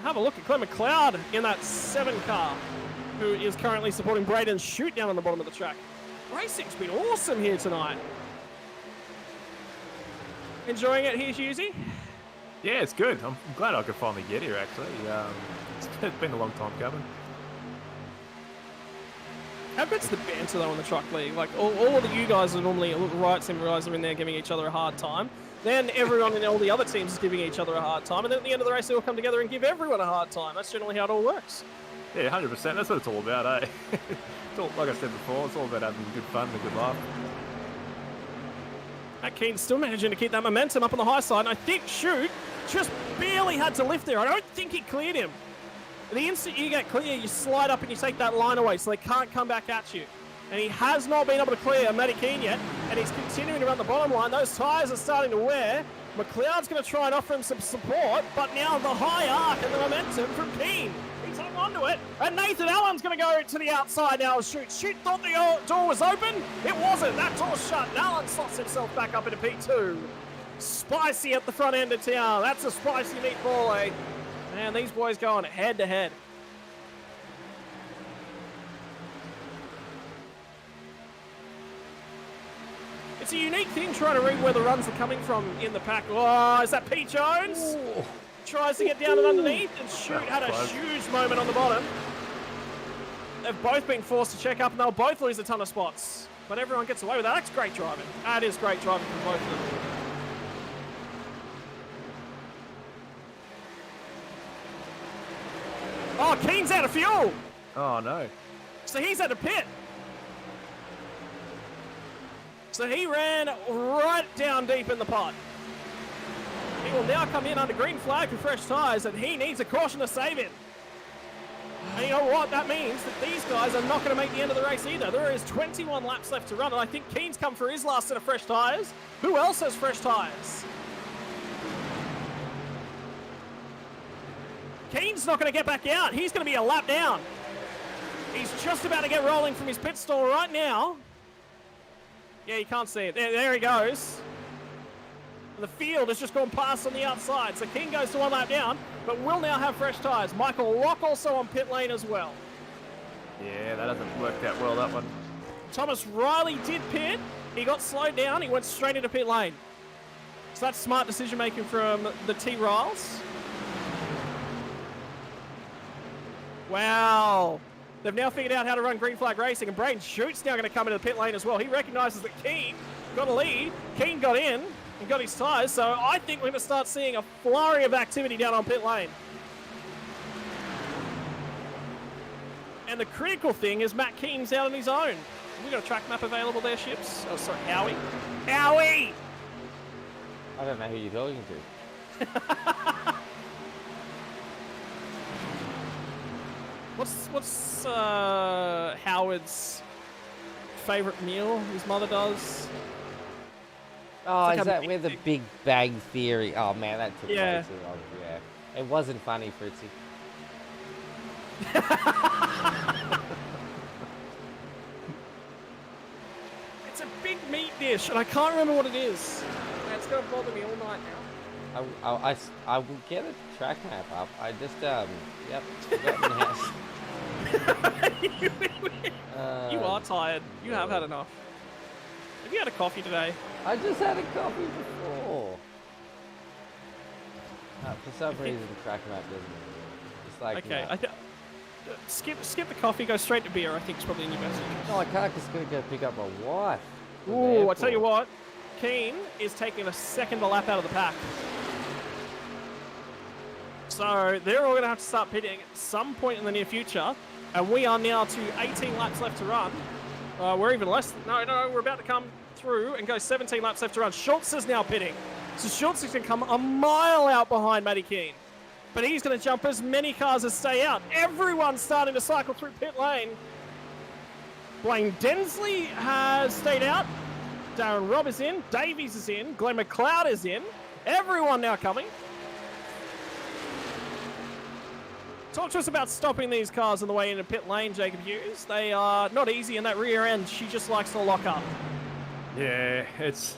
Have a look at Clem McLeod in that 7 car, who is currently supporting Braden's Shoot down on the bottom of the track. Racing's been awesome here tonight. Enjoying it here, Hughesy? Yeah, it's good. I'm glad I could finally get here, actually. It's been a long time coming. How good's the banter, though, in the truck league? Like, all of you guys are normally, all the Riot Sim guys are in there giving each other a hard time. Then everyone in all the other teams is giving each other a hard time. And then at the end of the race, they all come together and give everyone a hard time. That's generally how it all works. Yeah, 100%. That's what it's all about, eh? It's all, like I said before, it's all about having good fun and a good laugh. Matt Keane's still managing to keep that momentum up on the high side. And I think Shoot just barely had to lift there. I don't think he cleared him. The instant you get clear, you slide up and you take that line away so they can't come back at you. And he has not been able to clear Matty Keane yet, and he's continuing around the bottom line. Those tyres are starting to wear. McLeod's going to try and offer him some support, but now the high arc and the momentum from Keane. He's hung onto it, and Nathan Allen's going to go to the outside now. Shoot thought the door was open. It wasn't. That door's shut, and Allen slots himself back up into P2. Spicy at the front end of town. That's a spicy meatball, eh? Man, these boys going head to head. It's a unique thing trying to read where the runs are coming from in the pack. Oh, is that Pete Jones? Ooh. Tries to get down and underneath, and Shoot had a huge moment on the bottom. They've both been forced to check up, and they'll both lose a ton of spots. But everyone gets away with that. That's great driving. That is great driving from both of them. Oh, Keane's out of fuel. Oh, no. So he's at a pit. So he ran right down deep in the pot. He will now come in under green flag for fresh tyres, and he needs a caution to save him. And you know what? That means that these guys are not going to make the end of the race either. There is 21 laps left to run, and I think Keane's come for his last set of fresh tyres. Who else has fresh tyres? Keane's not going to get back out. He's going to be a lap down. He's just about to get rolling from his pit stall right now. Yeah, you can't see it. There he goes. The field has just gone past on the outside. So King goes to 1 lap down, but will now have fresh tyres. Michael Lock also on pit lane as well. Yeah, that hasn't worked out well, that one. Thomas Riley did pit. He got slowed down. He went straight into pit lane. So that's smart decision making from the T-Riles. Wow. They've now figured out how to run green flag racing, and Braden Schute's now going to come into the pit lane as well. He recognises that Keen got a lead. Keen got in and got his tyres, so I think we're going to start seeing a flurry of activity down on pit lane. And the critical thing is Matt Keen's out on his own. We got a track map available there, Ships? Oh, sorry, Howie. Howie! I don't know who you're talking to. What's Howard's favourite meal his mother does? Oh, like is a that big where the thing. Big Bang Theory? Oh man, that took Yeah. way too long. Yeah, it wasn't funny, Fritzy. It's a big meat dish, and I can't remember what it is. It's going to bother me all night now. I will get a track map up. I just yep, forgotten how. You are tired. You have had enough. Have you had a coffee today? I just had a coffee before. For some reason, the track map doesn't. It's like Okay, no. skip the coffee, go straight to beer. I think is probably your best. No, I can't. Just gonna go pick up my wife. from the Ooh, I tell you airport. what, Keen is taking a second a lap out of the pack. So they're all going to have to start pitting at some point in the near future, and we are now to 18 laps left to run. We're even less. No, we're about to come through and go 17 laps left to run. Schultz is now pitting. So Schultz is going to come a mile out behind Matty Keen. But he's going to jump as many cars as stay out. Everyone's starting to cycle through pit lane. Blaine Densley has stayed out. Darren Robb is in. Davies is in. Glenn McLeod is in. Everyone now coming. Talk to us about stopping these cars on the way into pit lane, Jacob Hughes. They are not easy in that rear end. She just likes to lock up. Yeah, it's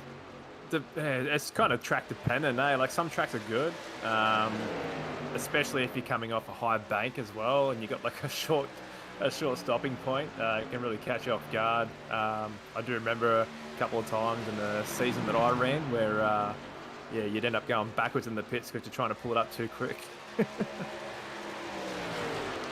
kind of track dependent, eh? Like some tracks are good, especially if you're coming off a high bank as well, and you got like a short stopping point. It can really catch you off guard. I do remember a couple of times in the season that I ran where, yeah, you'd end up going backwards in the pits because you're trying to pull it up too quick.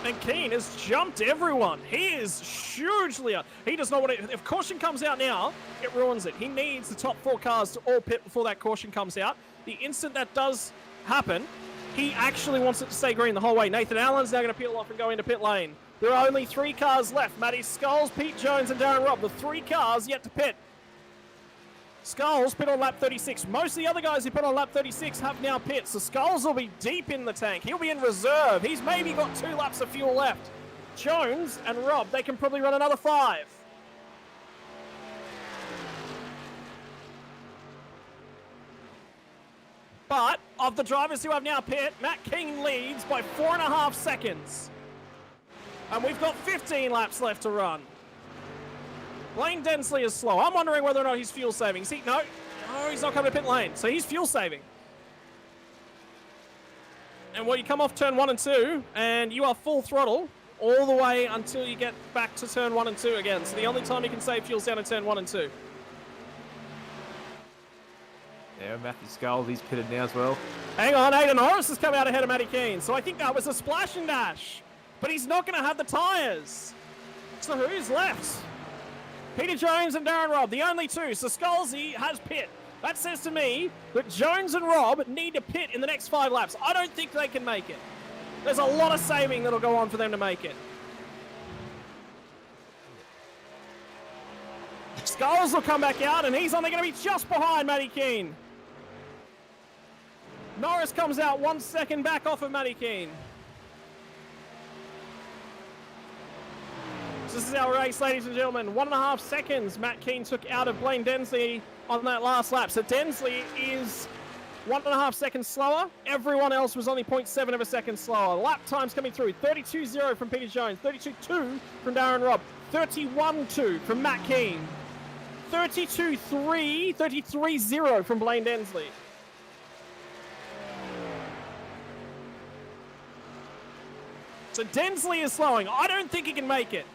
And Keen has jumped everyone. He is hugely up. He does not want it. If caution comes out now, it ruins it. He needs the top 4 cars to all pit before that caution comes out. The instant that does happen, he actually wants it to stay green the whole way. Nathan Allen's now going to peel off and go into pit lane. There are only 3 cars left. Matty Skulls, Pete Jones, and Darren Robb. The 3 cars yet to pit. Skulls pit on lap 36. Most of the other guys who put on lap 36 have now pit, so Skulls will be deep in the tank. He'll be in reserve. He's maybe got 2 laps of fuel left. Jones and Robb, they can probably run another 5. But of the drivers who have now pit, Matt King leads by 4.5 seconds. And we've got 15 laps left to run. Blaine Densley is slow. I'm wondering whether or not he's fuel saving. No, he's not coming to pit lane, so he's fuel saving. And well, you come off turn 1 and 2, and you are full throttle all the way until you get back to turn 1 and 2 again. So the only time you can save fuel's down in turn 1 and 2. Yeah, Matthew Skulls, he's pitted now as well. Hang on, Aidan Norris has come out ahead of Matty Keen, so I think that was a splash and dash. But he's not going to have the tyres. So who's left? Peter Jones and Darren Robb, the only 2. So Scalzi has pit. That says to me that Jones and Robb need to pit in the next 5 laps. I don't think they can make it. There's a lot of saving that'll go on for them to make it. Skulls will come back out, and he's only going to be just behind Matty Keen. Norris comes out 1 second back off of Matty Keen. This is our race, ladies and gentlemen. 1.5 seconds Matt Keen took out of Blaine Densley on that last lap. So Densley is 1.5 seconds slower. Everyone else was only 0.7 of a second slower. Lap times coming through. 32.0 from Peter Jones. 32.2 from Darren Robb. 31.2 from Matt Keane. 32.3, 33.0 from Blaine Densley. So Densley is slowing. I don't think he can make it.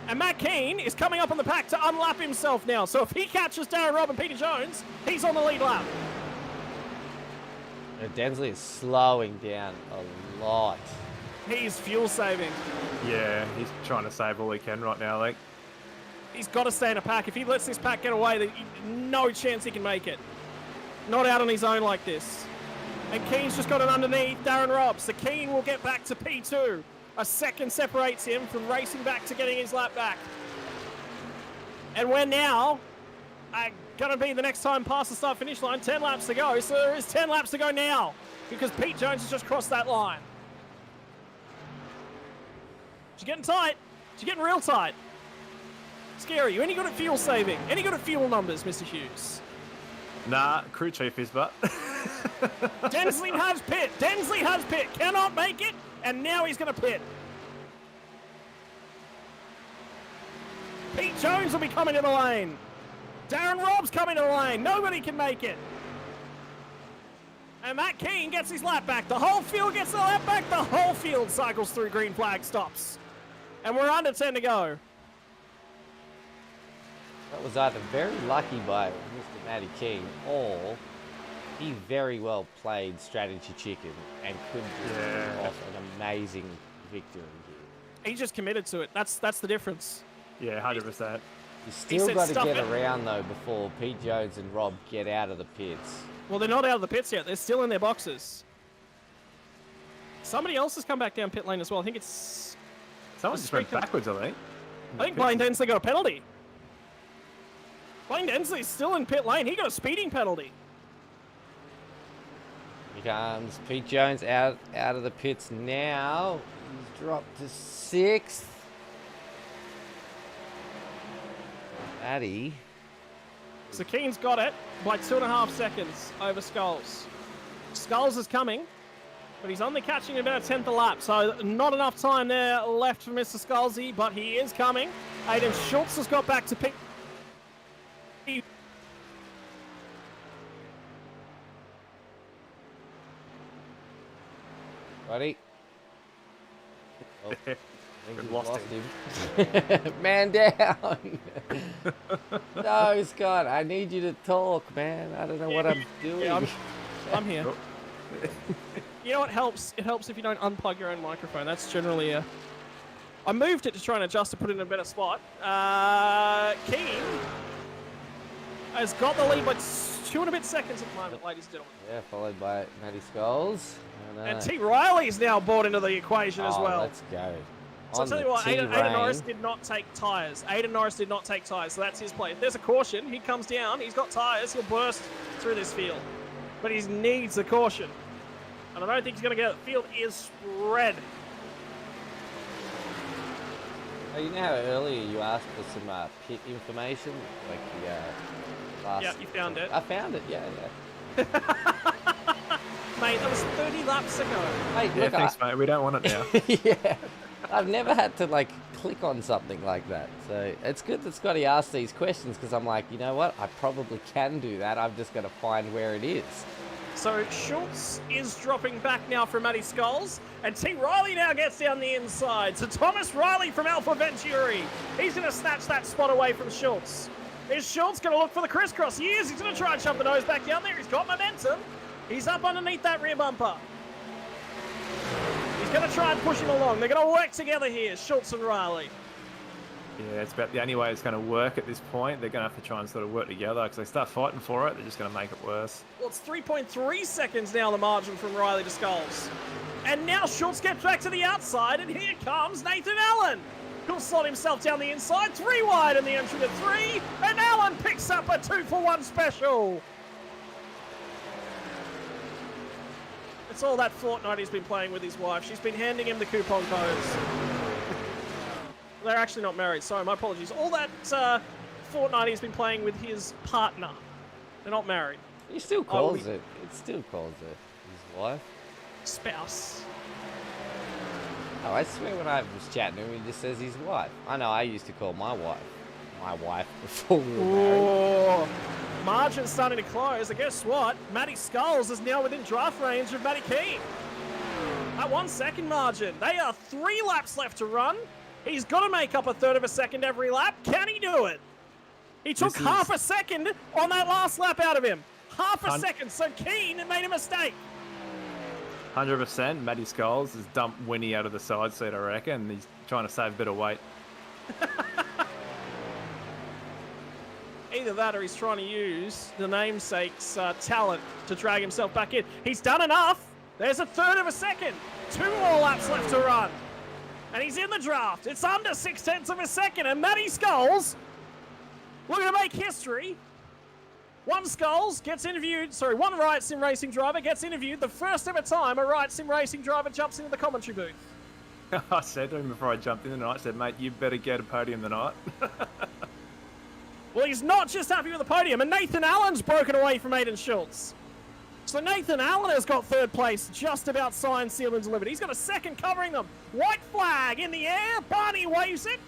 And Matt Keane is coming up on the pack to unlap himself now. So if he catches Darren Robb and Peter Jones, he's on the lead lap. Densley is slowing down a lot. He's fuel saving. Yeah, he's trying to save all he can right now, like. He's got to stay in a pack. If he lets this pack get away, then no chance he can make it. Not out on his own like this. And Keane's just got it underneath Darren Robb. So Keane will get back to P2. A second separates him from racing back to getting his lap back. And we're now going to be the next time past the start-finish line. 10 laps to go. So there is 10 laps to go now because Pete Jones has just crossed that line. She's getting tight. She's getting real tight. Scary. You any good at fuel saving? Any good at fuel numbers, Mr. Hughes? Nah, crew chief is, but. Densley has pit. Densley has pit. Cannot make it. And now he's going to pit. Pete Jones will be coming to the lane. Darren Robb's coming to the lane. Nobody can make it. And Matt Keane gets his lap back. The whole field gets the lap back. The whole field cycles through green flag stops. And we're under 10 to go. That was either very lucky by Mr. Matty King or he very well played strategy chicken and could just pull off an amazing victory here. He just committed to it. That's the difference. Yeah, 100%. You still got to get around though before Pete Jones and Rob get out of the pits. Well, they're not out of the pits yet. They're still in their boxes. Somebody else has come back down pit lane as well. I think it's... Someone just went backwards, I think. I think Blaine Densley got a penalty. Blaine Densley's still in pit lane. He got a speeding penalty. Here comes Pete Jones out of the pits now. He's dropped to 6th. Addy. So Keane's got it by 2.5 seconds over Skulls. Skulls is coming, but he's only catching about a 10th a lap, so not enough time there left for Mr. Skullsy, but he is coming. Aiden Schultz has got back to pick. Ready? Oh, I think We've we lost him. Man down. No, Scott, I need you to talk, man. I don't know what I'm doing. Yeah, I'm here. You know what helps? It helps if you don't unplug your own microphone. That's generally a... I moved it to try and adjust to put it in a better spot. Keane has got the lead by 2 and a bit seconds at the moment, ladies and gentlemen. Yeah, followed by Matty Skulls. And T. Riley's now brought into the equation as well. Let's go. So I'll tell you what, Aiden Norris did not take tyres. Aiden Norris did not take tyres, so that's his play. If there's a caution, he comes down, he's got tyres, he'll burst through this field. But he needs a caution. And I don't think he's going to get it. The field is spread. Oh, you know how earlier you asked for some pit information? Like the last... Yeah, you found it. I found it, yeah. Mate, that was 30 laps ago. Hey, Yeah, look, thanks, mate. We don't want it now. Yeah. I've never had to, like, click on something like that. So it's good that Scotty asked these questions because I'm like, you know what? I probably can do that. I've just got to find where it is. So Schultz is dropping back now from Matty Skulls, and T. Riley now gets down the inside. So Thomas Riley from Alpha Venturi, he's going to snatch that spot away from Schultz. Is Schultz going to look for the crisscross? He is. He's going to try and shove the nose back down there. He's got momentum. He's up underneath that rear bumper. He's going to try and push him along. They're going to work together here, Schultz and Riley. Yeah, it's about the only way it's going to work at this point. They're going to have to try and sort of work together because they start fighting for it. They're just going to make it worse. Well, it's 3.3 seconds now, the margin from Riley to Skulls. And now Schultz gets back to the outside, and here comes Nathan Allen. He'll slot himself down the inside, 3 wide in the entry to 3, and Allen picks up a 2-for-1 special. It's all that fortnight he's been playing with his wife. She's been handing him the coupon codes. They're actually not married, sorry, my apologies. All that fortnight he's been playing with his partner. They're not married. He still Oh, calls it. It still calls it his wife. Spouse. Oh, I swear when I was chatting to him, he just says his wife. I know I used to call my wife before we were married. Oh, margin's starting to close. And guess what? Matty Skulls is now within draft range of Matty Keane. At 1 second margin. They are 3 laps left to run. He's got to make up a third of a second every lap. Can he do it? He took half a second on that last lap out of him. Half a second. So Keane made a mistake. 100%. Matty Skulls has dumped Winnie out of the side seat, I reckon. He's trying to save a bit of weight. Either that or he's trying to use the namesake's talent to drag himself back in. He's done enough. There's a third of a second. 2 more laps left to run. And he's in the draft. It's under 0.6 of a second. And Matty Skulls looking to make history. One Riot Sim Racing driver gets interviewed the first ever time a Riot Sim Racing driver jumps into the commentary booth. I said to him before I jumped in the night, I said, mate, you better get a podium tonight. Well, he's not just happy with the podium, and Nathan Allen's broken away from Aiden Schultz. So Nathan Allen has got third place, just about signed, sealed, and delivered. He's got a second covering them. White flag in the air. Barney waves it.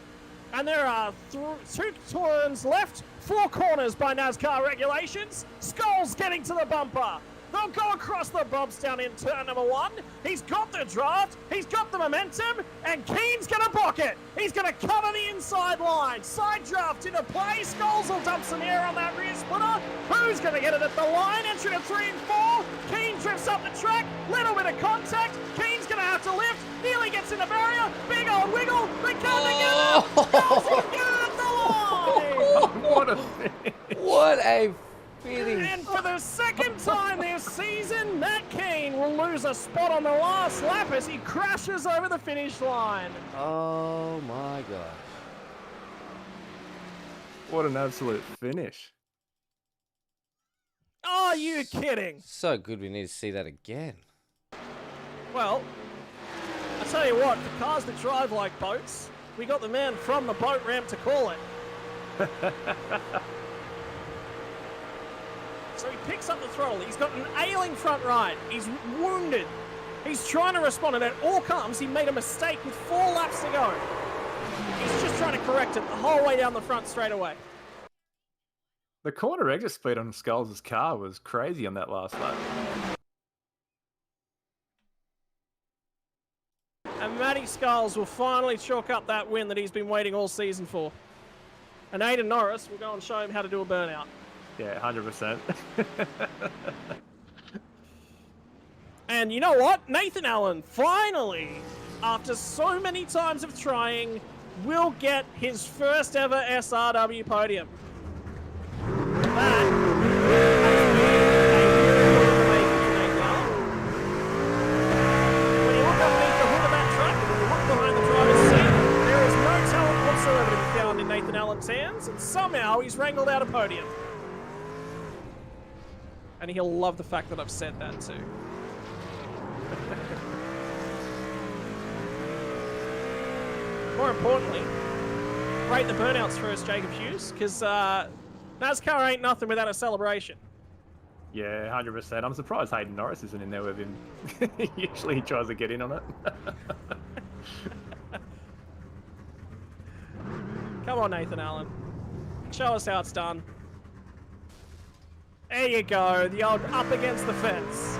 And there are 2 turns left, 4 corners by NASCAR regulations. Skulls getting to the bumper. They'll go across the bumps down in turn number 1. He's got the draft, he's got the momentum, and Keane's going to block it. He's going to cover the inside line. Side draft into play. Skulls will dump some air on that rear splitter. Who's going to get it at the line? Entry to 3 and 4. Keane drifts up the track. Little bit of contact. Keane's going to have to lift. Nearly gets in the barrier. Big old wiggle. They come together. Skulls will get at the line. What a thing. What a finish. And for the second time this season, Matt Keane will lose a spot on the last lap as he crashes over the finish line. Oh my gosh. What an absolute finish. Are you kidding? So good, we need to see that again. Well, I tell you what, for cars that drive like boats, we got the man from the boat ramp to call it. So he picks up the throttle. He's got an ailing front right. He's wounded. He's trying to respond, and at all comes, he made a mistake with 4 laps to go. He's just trying to correct it the whole way down the front straight away. The corner exit speed on Skulls' car was crazy on that last lap. And Matty Skulls will finally chalk up that win that he's been waiting all season for. And Aiden Norris will go and show him how to do a burnout. Yeah, 100%. And you know what? Nathan Allen, finally, after so many times of trying, will get his first ever SRW podium. That when you look underneath the hood of that truck, and when you look behind the driver's seat, there is no talent whatsoever to be found in Nathan Allen's hands, and somehow he's wrangled out a podium. And he'll love the fact that I've said that too. More importantly, rate the burnouts first, Jacob Hughes, because NASCAR ain't nothing without a celebration. Yeah, 100%. I'm surprised Hayden Norris isn't in there with him. Usually he tries to get in on it. Come on, Nathan Allen. Show us how it's done. There you go, the old up against the fence.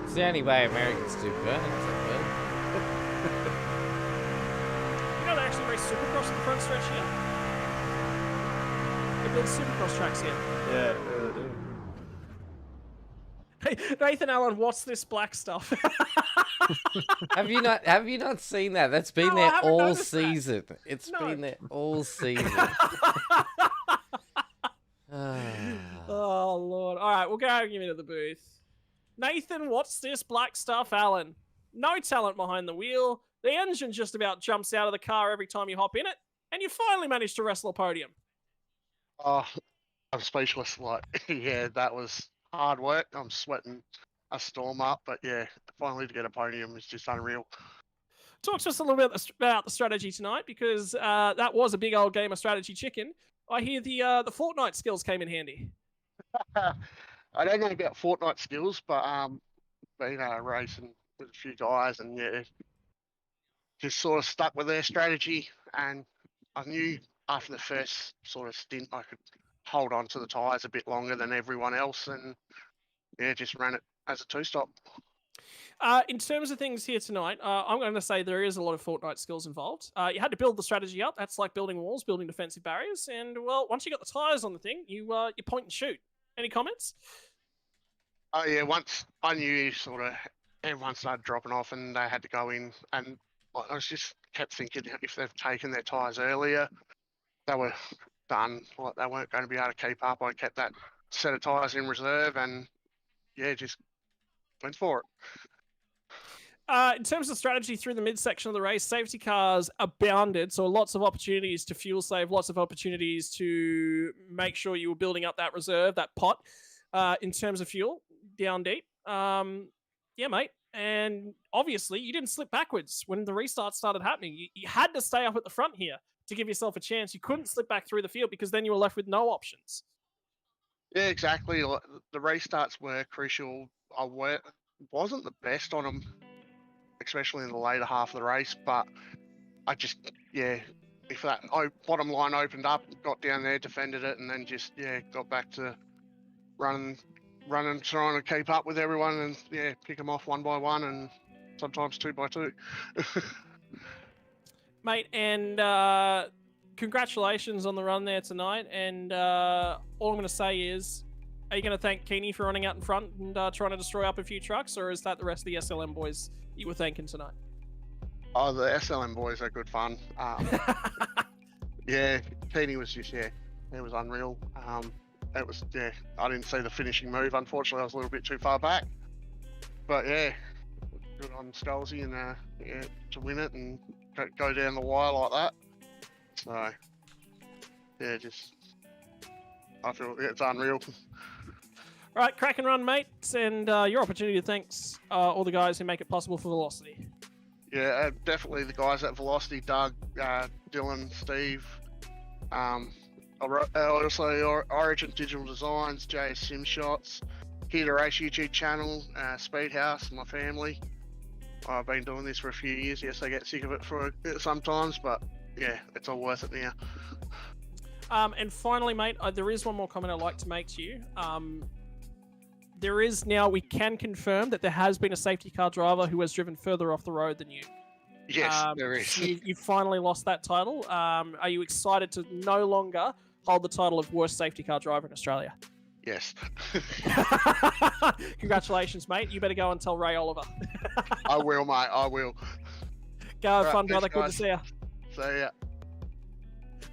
It's the only way Americans do burnouts, I feel. You know they actually race Supercross in the front stretch here? They build Supercross tracks here. Yeah, they do. Hey, Nathan Allen, what's this black stuff? Have you not seen that? That's been No, I there haven't all noticed that. season. It's No. been there all season. Oh, Lord. All right, we'll go and give it to the booth. Nathan, what's this black stuff, Allen? No talent behind the wheel. The engine just about jumps out of the car every time you hop in it. And you finally managed to wrestle a podium. Oh, I'm speechless. Like, yeah, that was hard work. I'm sweating a storm up, but yeah, finally to get a podium is just unreal. Talk to us a little bit about the strategy tonight, because that was a big old game of strategy chicken. I hear the Fortnite skills came in handy. I don't know about Fortnite skills, but been racing with a few guys, and yeah, just sort of stuck with their strategy. And I knew after the first sort of stint, I could hold on to the tyres a bit longer than everyone else, and yeah, just ran it as a two-stop. In terms of things here tonight, I'm going to say there is a lot of Fortnite skills involved. You had to build the strategy up. That's like building walls, building defensive barriers. And, well, once you got the tyres on the thing, you point and shoot. Any comments? Oh yeah, once I knew sort of everyone started dropping off and they had to go in, and I was just kept thinking if they've taken their tyres earlier, they were done. Like they weren't going to be able to keep up. I kept that set of tyres in reserve, and yeah, just went for it. In terms of strategy through the midsection of the race, safety cars abounded, so lots of opportunities to fuel save, lots of opportunities to make sure you were building up that reserve, that pot, in terms of fuel down deep. Yeah, mate. And obviously, you didn't slip backwards when the restart started happening. You had to stay up at the front here to give yourself a chance. You couldn't slip back through the field because then you were left with no options. Yeah, exactly. Like, the restarts were crucial. I wasn't the best on them, especially in the later half of the race, but I just, yeah, if that bottom line opened up, got down there, defended it, and then just, yeah, got back to running, trying to keep up with everyone and, yeah, pick them off one by one and sometimes two by two. Mate, and congratulations on the run there tonight. And all I'm going to say is, are you going to thank Keeney for running out in front and trying to destroy up a few trucks, or is that the rest of the SLM boys you were thanking tonight? Oh, the SLM boys are good fun. Yeah, Keeney was just, yeah, it was unreal. It was, yeah, I didn't see the finishing move. Unfortunately, I was a little bit too far back. But yeah, good on Scalzi and yeah, to win it and go down the wire like that. So yeah, just I feel it's unreal. All right, crack and run, mates, and your opportunity to thanks all the guys who make it possible for Velocity. Yeah, definitely the guys at Velocity, Doug, Dylan, Steve. Also Origin Digital Designs, JS Sim Shots, Here to Race YouTube channel, Speed House, my family. I've been doing this for a few years. Yes, I get sick of it for sometimes, but yeah, it's all worth it now. And finally, mate, there is one more comment I'd like to make to you. There is now, we can confirm that there has been a safety car driver who has driven further off the road than you. Yes, there is. So you finally lost that title. Are you excited to no longer hold the title of worst safety car driver in Australia? Yes. Congratulations, mate. You better go and tell Ray Oliver. I will, mate. I will. Go have All fun, right, brother. thanks, Good to guys. see ya. See ya.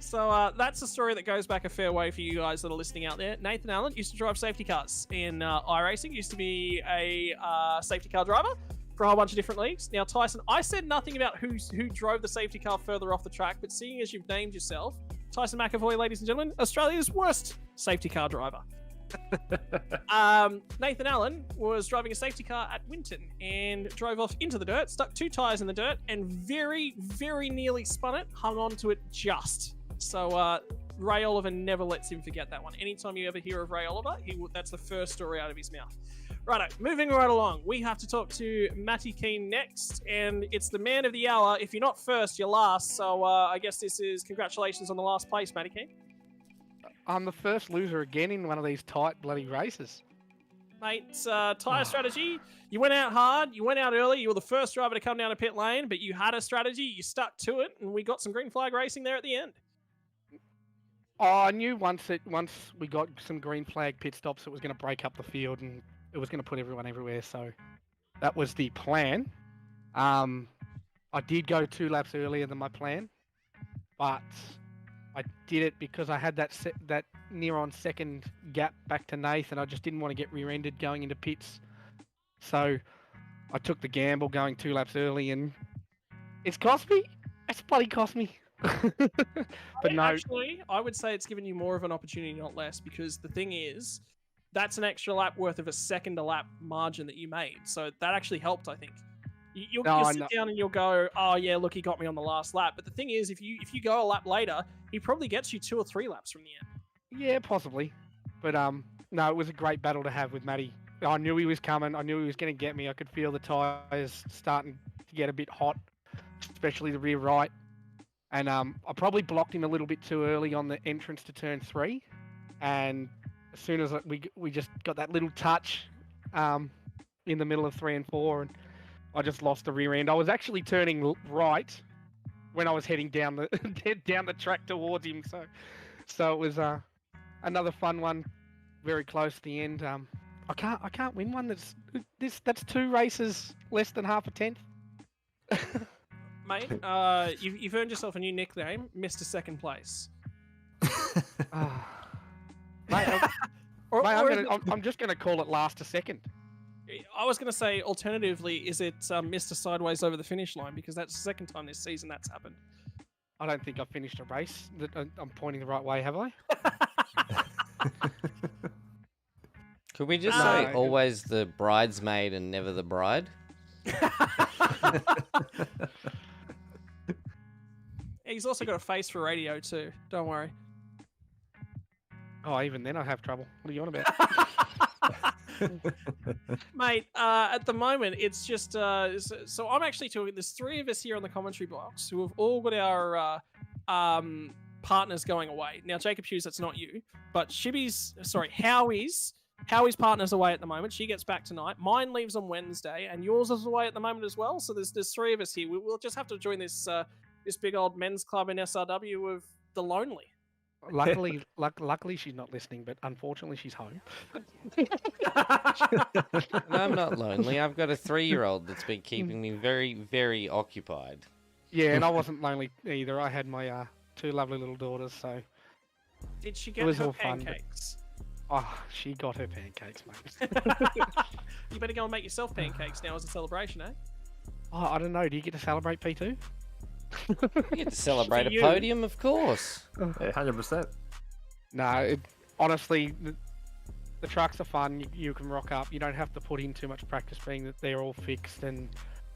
So that's a story that goes back a fair way for you guys that are listening out there. Nathan Allen used to drive safety cars in iRacing, used to be a safety car driver for a whole bunch of different leagues. Now, Tyson, I said nothing about who drove the safety car further off the track, but seeing as you've named yourself, Tyson McAvoy, ladies and gentlemen, Australia's worst safety car driver. Nathan Allen was driving a safety car at Winton and drove off into the dirt, stuck two tyres in the dirt, and very, very nearly spun it, hung on to it just. So Ray Oliver never lets him forget that one. Anytime you ever hear of Ray Oliver, that's the first story out of his mouth. Righto, moving right along, we have to talk to Matty Keane next, and it's the man of the hour. If you're not first, you're last. So I guess this is congratulations on the last place, Matty Keane. I'm the first loser again in one of these tight bloody races. Mate, tyre strategy, you went out hard, you went out early, you were the first driver to come down a pit lane, but you had a strategy, you stuck to it, and we got some green flag racing there at the end. Oh, I knew once we got some green flag pit stops, it was going to break up the field and it was going to put everyone everywhere, so that was the plan. I did go 2 laps earlier than my plan, but I did it because I had that near on second gap back to Nathan. I just didn't want to get rear-ended going into pits. So I took the gamble going 2 laps early, and it's cost me. It's bloody cost me. But no. Actually, I would say it's given you more of an opportunity, not less, because the thing is, that's an extra lap worth of a second a lap margin that you made. So that actually helped, I think. You'll No, I sit know. down and you'll go, oh yeah, look, he got me on the last lap. But the thing is, if you go a lap later, he probably gets you 2 or 3 laps from the end. Yeah, possibly. But no, it was a great battle to have with Matty. I knew he was coming. I knew he was going to get me. I could feel the tyres starting to get a bit hot, especially the rear right. And I probably blocked him a little bit too early on the entrance to turn 3. And as soon as we just got that little touch in the middle of 3 and 4, and I just lost the rear end. I was actually turning right when I was heading down the down the track towards him. So it was another fun one, very close to the end. I can't win one that's 2 races less than half a tenth. Mate, you've earned yourself a new nickname, Mr. Second Place. Mate, I'm just going to call it last a second. I was going to say, alternatively, is it Mr. Sideways over the finish line? Because that's the second time this season that's happened. I don't think I've finished a race that I'm pointing the right way, have I? Could we just No. say always the bridesmaid and never the bride? He's also got a face for radio too. Don't worry. Oh, even then I have trouble. What are you on about? Mate, at the moment, it's just... so I'm actually talking... There's 3 of us here on the commentary box who have all got our partners going away. Now, Jacob Hughes, that's not you. But Howie's partner's away at the moment. She gets back tonight. Mine leaves on Wednesday. And yours is away at the moment as well. So there's 3 of us here. We'll just have to join this this big old men's club in SRW of the lonely. Luckily, she's not listening, but unfortunately, she's home. No, I'm not lonely. I've got a 3-year-old that's been keeping me very, very occupied. Yeah, and I wasn't lonely either. I had my 2 lovely little daughters, so... Did she It get was her all fun, but- pancakes? Oh, she got her pancakes, mate. You better go and make yourself pancakes now as a celebration, eh? Oh, I don't know. Do you get to celebrate P2? You get to celebrate For a you. podium, of course. Yeah, 100%. No, honestly, the trucks are fun. You can rock up. You don't have to put in too much practice, being that they're all fixed, and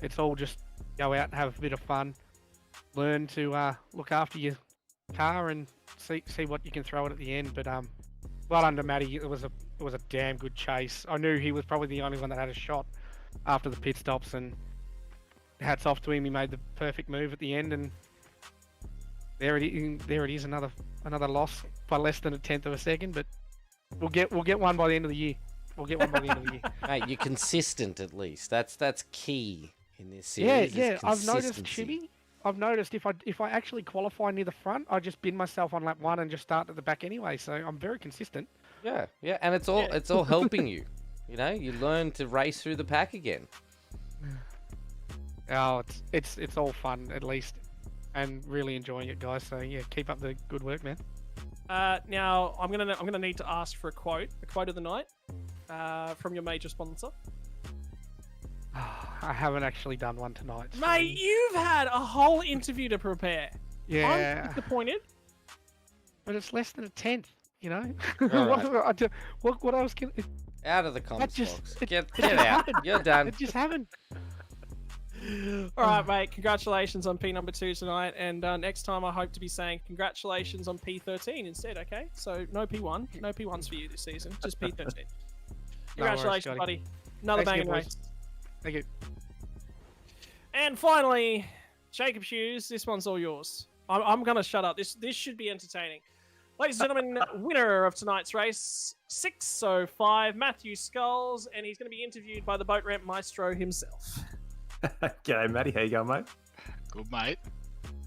it's all just go out and have a bit of fun. Learn to look after your car and see what you can throw it at the end. But well done to Matty. It was a damn good chase. I knew he was probably the only one that had a shot after the pit stops, and hats off to him. He made the perfect move at the end, and there it is, another loss by less than a tenth of a second. But we'll get one by the end of the year. We'll get one by the end of the year. Mate, you're consistent at least. That's key in this series. Yeah. is I've noticed, consistency. Chibi. I've noticed if I actually qualify near the front, I just bin myself on lap 1 and just start at the back anyway. So I'm very consistent. Yeah, and it's all helping you. You know, you learn to race through the pack again. Oh, it's all fun at least, and really enjoying it, guys. So yeah, keep up the good work, man. Now I'm gonna need to ask for a quote of the night, from your major sponsor. I haven't actually done one tonight. So... Mate, you've had a whole interview to prepare. Yeah, I'm disappointed. but it's less than a tenth. You know, Alright. what else can? Out of the comments just- box. it- Get it out. happened. You're done. It just happened. All right, mate. Congratulations on P number 2 tonight, and next time I hope to be saying congratulations on P13 instead. Okay, so no P1, no P1s for you this season, just P13. No worries, Congratulations, Scotty. buddy. Another Thanks banging again, boys. race. Thank you. And finally, Jacob Hughes, this one's all yours. I'm gonna shut up. This should be entertaining. Ladies and gentlemen, winner of tonight's race, 605, Matthew Skulls, and he's going to be interviewed by the boat ramp maestro himself. G'day, Matty. How you going, mate? Good, mate.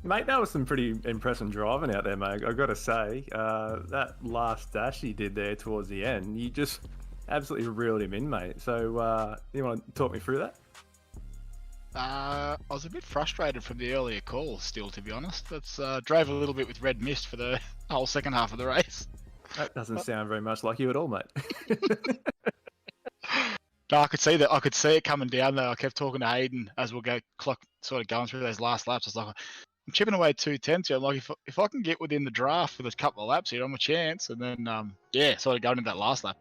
Mate, that was some pretty impressive driving out there, mate. I've got to say, that last dash you did there towards the end, you just absolutely reeled him in, mate. So, you want to talk me through that? I was a bit frustrated from the earlier call still, to be honest. That's drove a little bit with red mist for the whole second half of the race. That doesn't sound very much like you at all, mate. No, I could see that. I could see it coming down though. I kept talking to Hayden as we'll go sort of going through those last laps. I was like, I'm chipping away 2/10 here. I'm like, if I can get within the draft for this couple of laps here, I'm a chance. And then, yeah, sort of going into that last lap,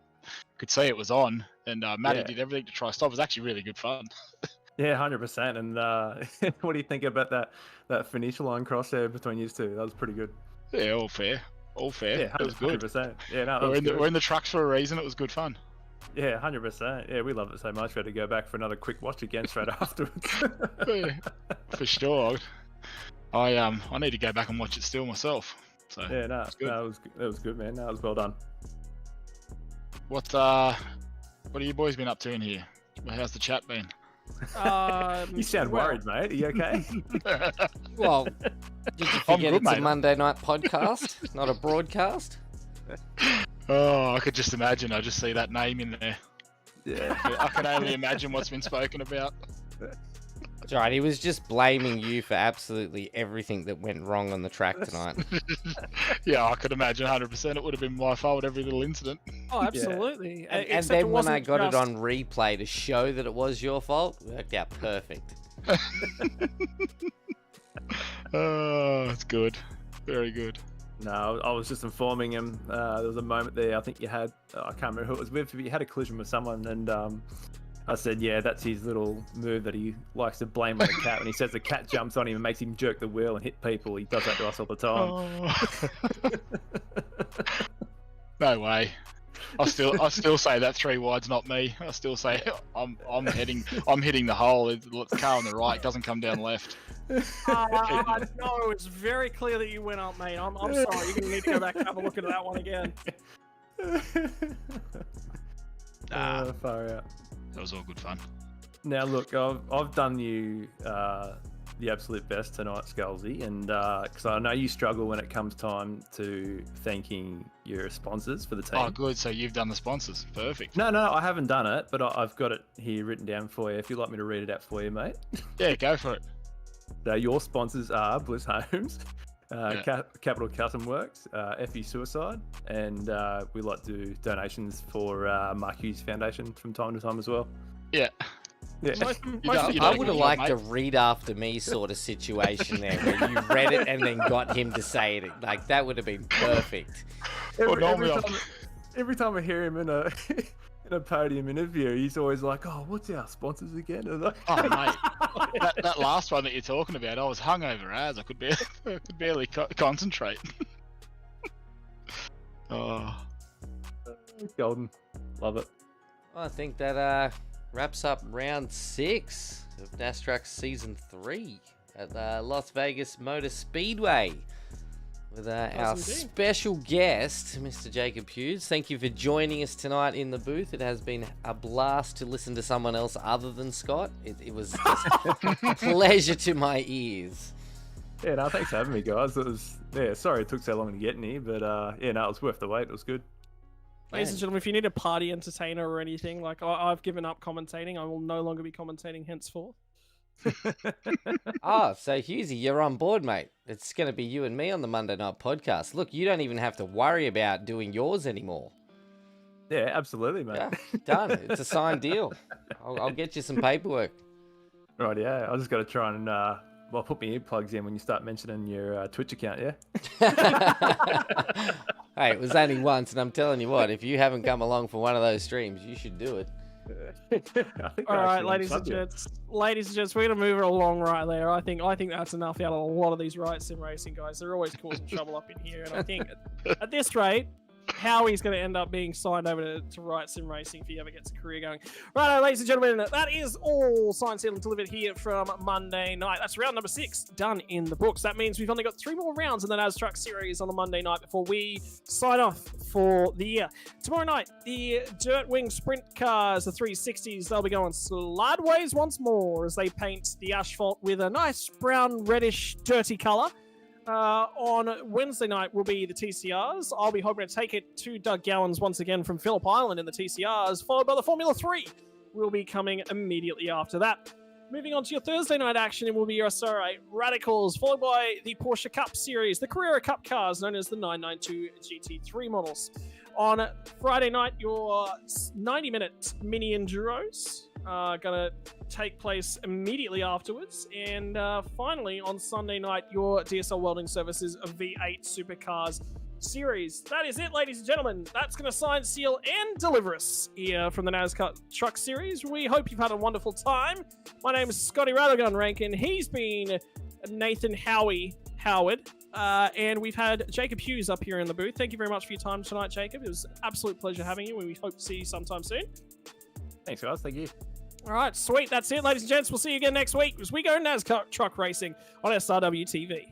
could see it was on. And Matty Yeah. did everything to try to stop. It was actually really good fun. Yeah, 100%. And what do you think about that finish line cross there between you two? That was pretty good. Yeah, all fair. All fair. Yeah, It was good. 100%. Yeah, no, that was We're good. in the trucks for a reason. It was good fun. Yeah, 100%. Yeah, we love it so much. We had to go back for another quick watch again straight afterwards. Yeah, for sure. I need to go back and watch it still myself. So Yeah, no, it's good. that was good, man. That was well done. What have you boys been up to in here? How's the chat been? You sound well, worried, mate. Are you okay? Well, did you I'm forget good, it's a mate. Monday night podcast, not a broadcast? Oh, I could just imagine. I just see that name in there. Yeah. I can only imagine what's been spoken about. That's right. He was just blaming you for absolutely everything that went wrong on the track tonight. Yeah, I could imagine 100%. It would have been my fault, every little incident. Oh, absolutely. And Except then it when I wasn't got it just- on replay to show that it was your fault, it worked out perfect. Oh, it's good. Very good. No, I was just informing him. There was a moment there. I think you had. I can't remember who it was with. But you had a collision with someone, and I said, "Yeah, that's his little move that he likes to blame on the cat." When he says the cat jumps on him and makes him jerk the wheel and hit people, he does that to us all the time. Oh. No way. I still say that 3 wide's not me. I still say I'm hitting the hole. The car on the right doesn't come down left. No, it's very clear that you went up, mate. I'm sorry. You're going to need to go back and have a look at that one again. Nah, Far out. that was all good fun. Now look, I've done you the absolute best tonight, Scalzi, and because I know you struggle when it comes time to thanking your sponsors for the team. Oh, good. So you've done the sponsors. Perfect. No, I haven't done it, but I've got it here written down for you. If you'd like me to read it out for you, mate. Yeah, go for it. So your sponsors are Bliss Homes, Yeah. Capital Custom Works, FE Suicide, and we like to do donations for Mark Hughes Foundation from time to time as well. Yeah. Yeah. Most You of don't- you you I don't would get have it, liked mate. a read after me sort of situation there, where you read it and then got him to say it. Like, that would have been perfect. Well, normally every time I hear him in a in a podium interview, he's always like, "Oh, what's our sponsors again?" And like, Oh, mate. that last one that you're talking about, I was hungover as I could barely concentrate. Oh, Golden, love it. I think that wraps up round 6 of NASTRUCKS Season 3 at Las Vegas Motor Speedway with our indeed. special guest, Mr. Jacob Hughes. Thank you for joining us tonight in the booth. It has been a blast to listen to someone else other than Scott. It was just a pleasure to my ears. Yeah, no, thanks for having me, guys. It was sorry it took so long to get in here, but yeah, no, it was worth the wait. It was good. Ladies and gentlemen, if you need a party entertainer or anything, like I've given up commentating. I will no longer be commentating henceforth. Oh, so Hughesy, you're on board, mate. It's going to be you and me on the Monday Night Podcast. Look, you don't even have to worry about doing yours anymore. Yeah, absolutely, mate. Yeah, done. It's a signed deal. I'll get you some paperwork. Right, yeah. I just got to try and put my earplugs in when you start mentioning your Twitch account, yeah. Hey, it was only once, and I'm telling you what, if you haven't come along for one of those streams, you should do it. All right, ladies and gents, we're gonna move it along right there. I think that's enough out of a lot of these Riot Sim Racing guys. They're always causing trouble up in here, and I think at this rate, Howie's going to end up being signed over to Riot Sim Racing if he ever gets a career going. Right, ladies and gentlemen, that is all signed, sealed, and delivered here from Monday night. That's round number 6 done in the books. That means we've only got 3 more rounds in the NASTRUCKS series on the Monday night before we sign off for the year. Tomorrow night, the Dirtwing Sprint Cars, the 360s, they'll be going slideways once more as they paint the asphalt with a nice brown, reddish, dirty colour. On Wednesday night will be the TCRs. I'll be hoping to take it to Doug Gowans once again from Phillip Island in the TCRs, followed by the Formula 3 will be coming immediately after that. Moving on to your Thursday night action, it will be your SRA Radicals, followed by the Porsche Cup Series, the Carrera Cup cars known as the 992 GT3 models. On Friday night, your 90-minute mini enduros are going to take place immediately afterwards. And finally, on Sunday night, your DSL Welding Services V8 Supercars Series. That is it, ladies and gentlemen. That's going to sign, seal, and deliver us here from the NASCAR Truck Series. We hope you've had a wonderful time. My name is Scotty Rathergun Rankin. He's been Nathan Howard. And we've had Jacob Hughes up here in the booth. Thank you very much for your time tonight, Jacob. It was an absolute pleasure having you, and we hope to see you sometime soon. Thanks, guys. Thank you. All right, sweet. That's it, ladies and gents. We'll see you again next week as we go NASCAR Truck Racing on SRW TV.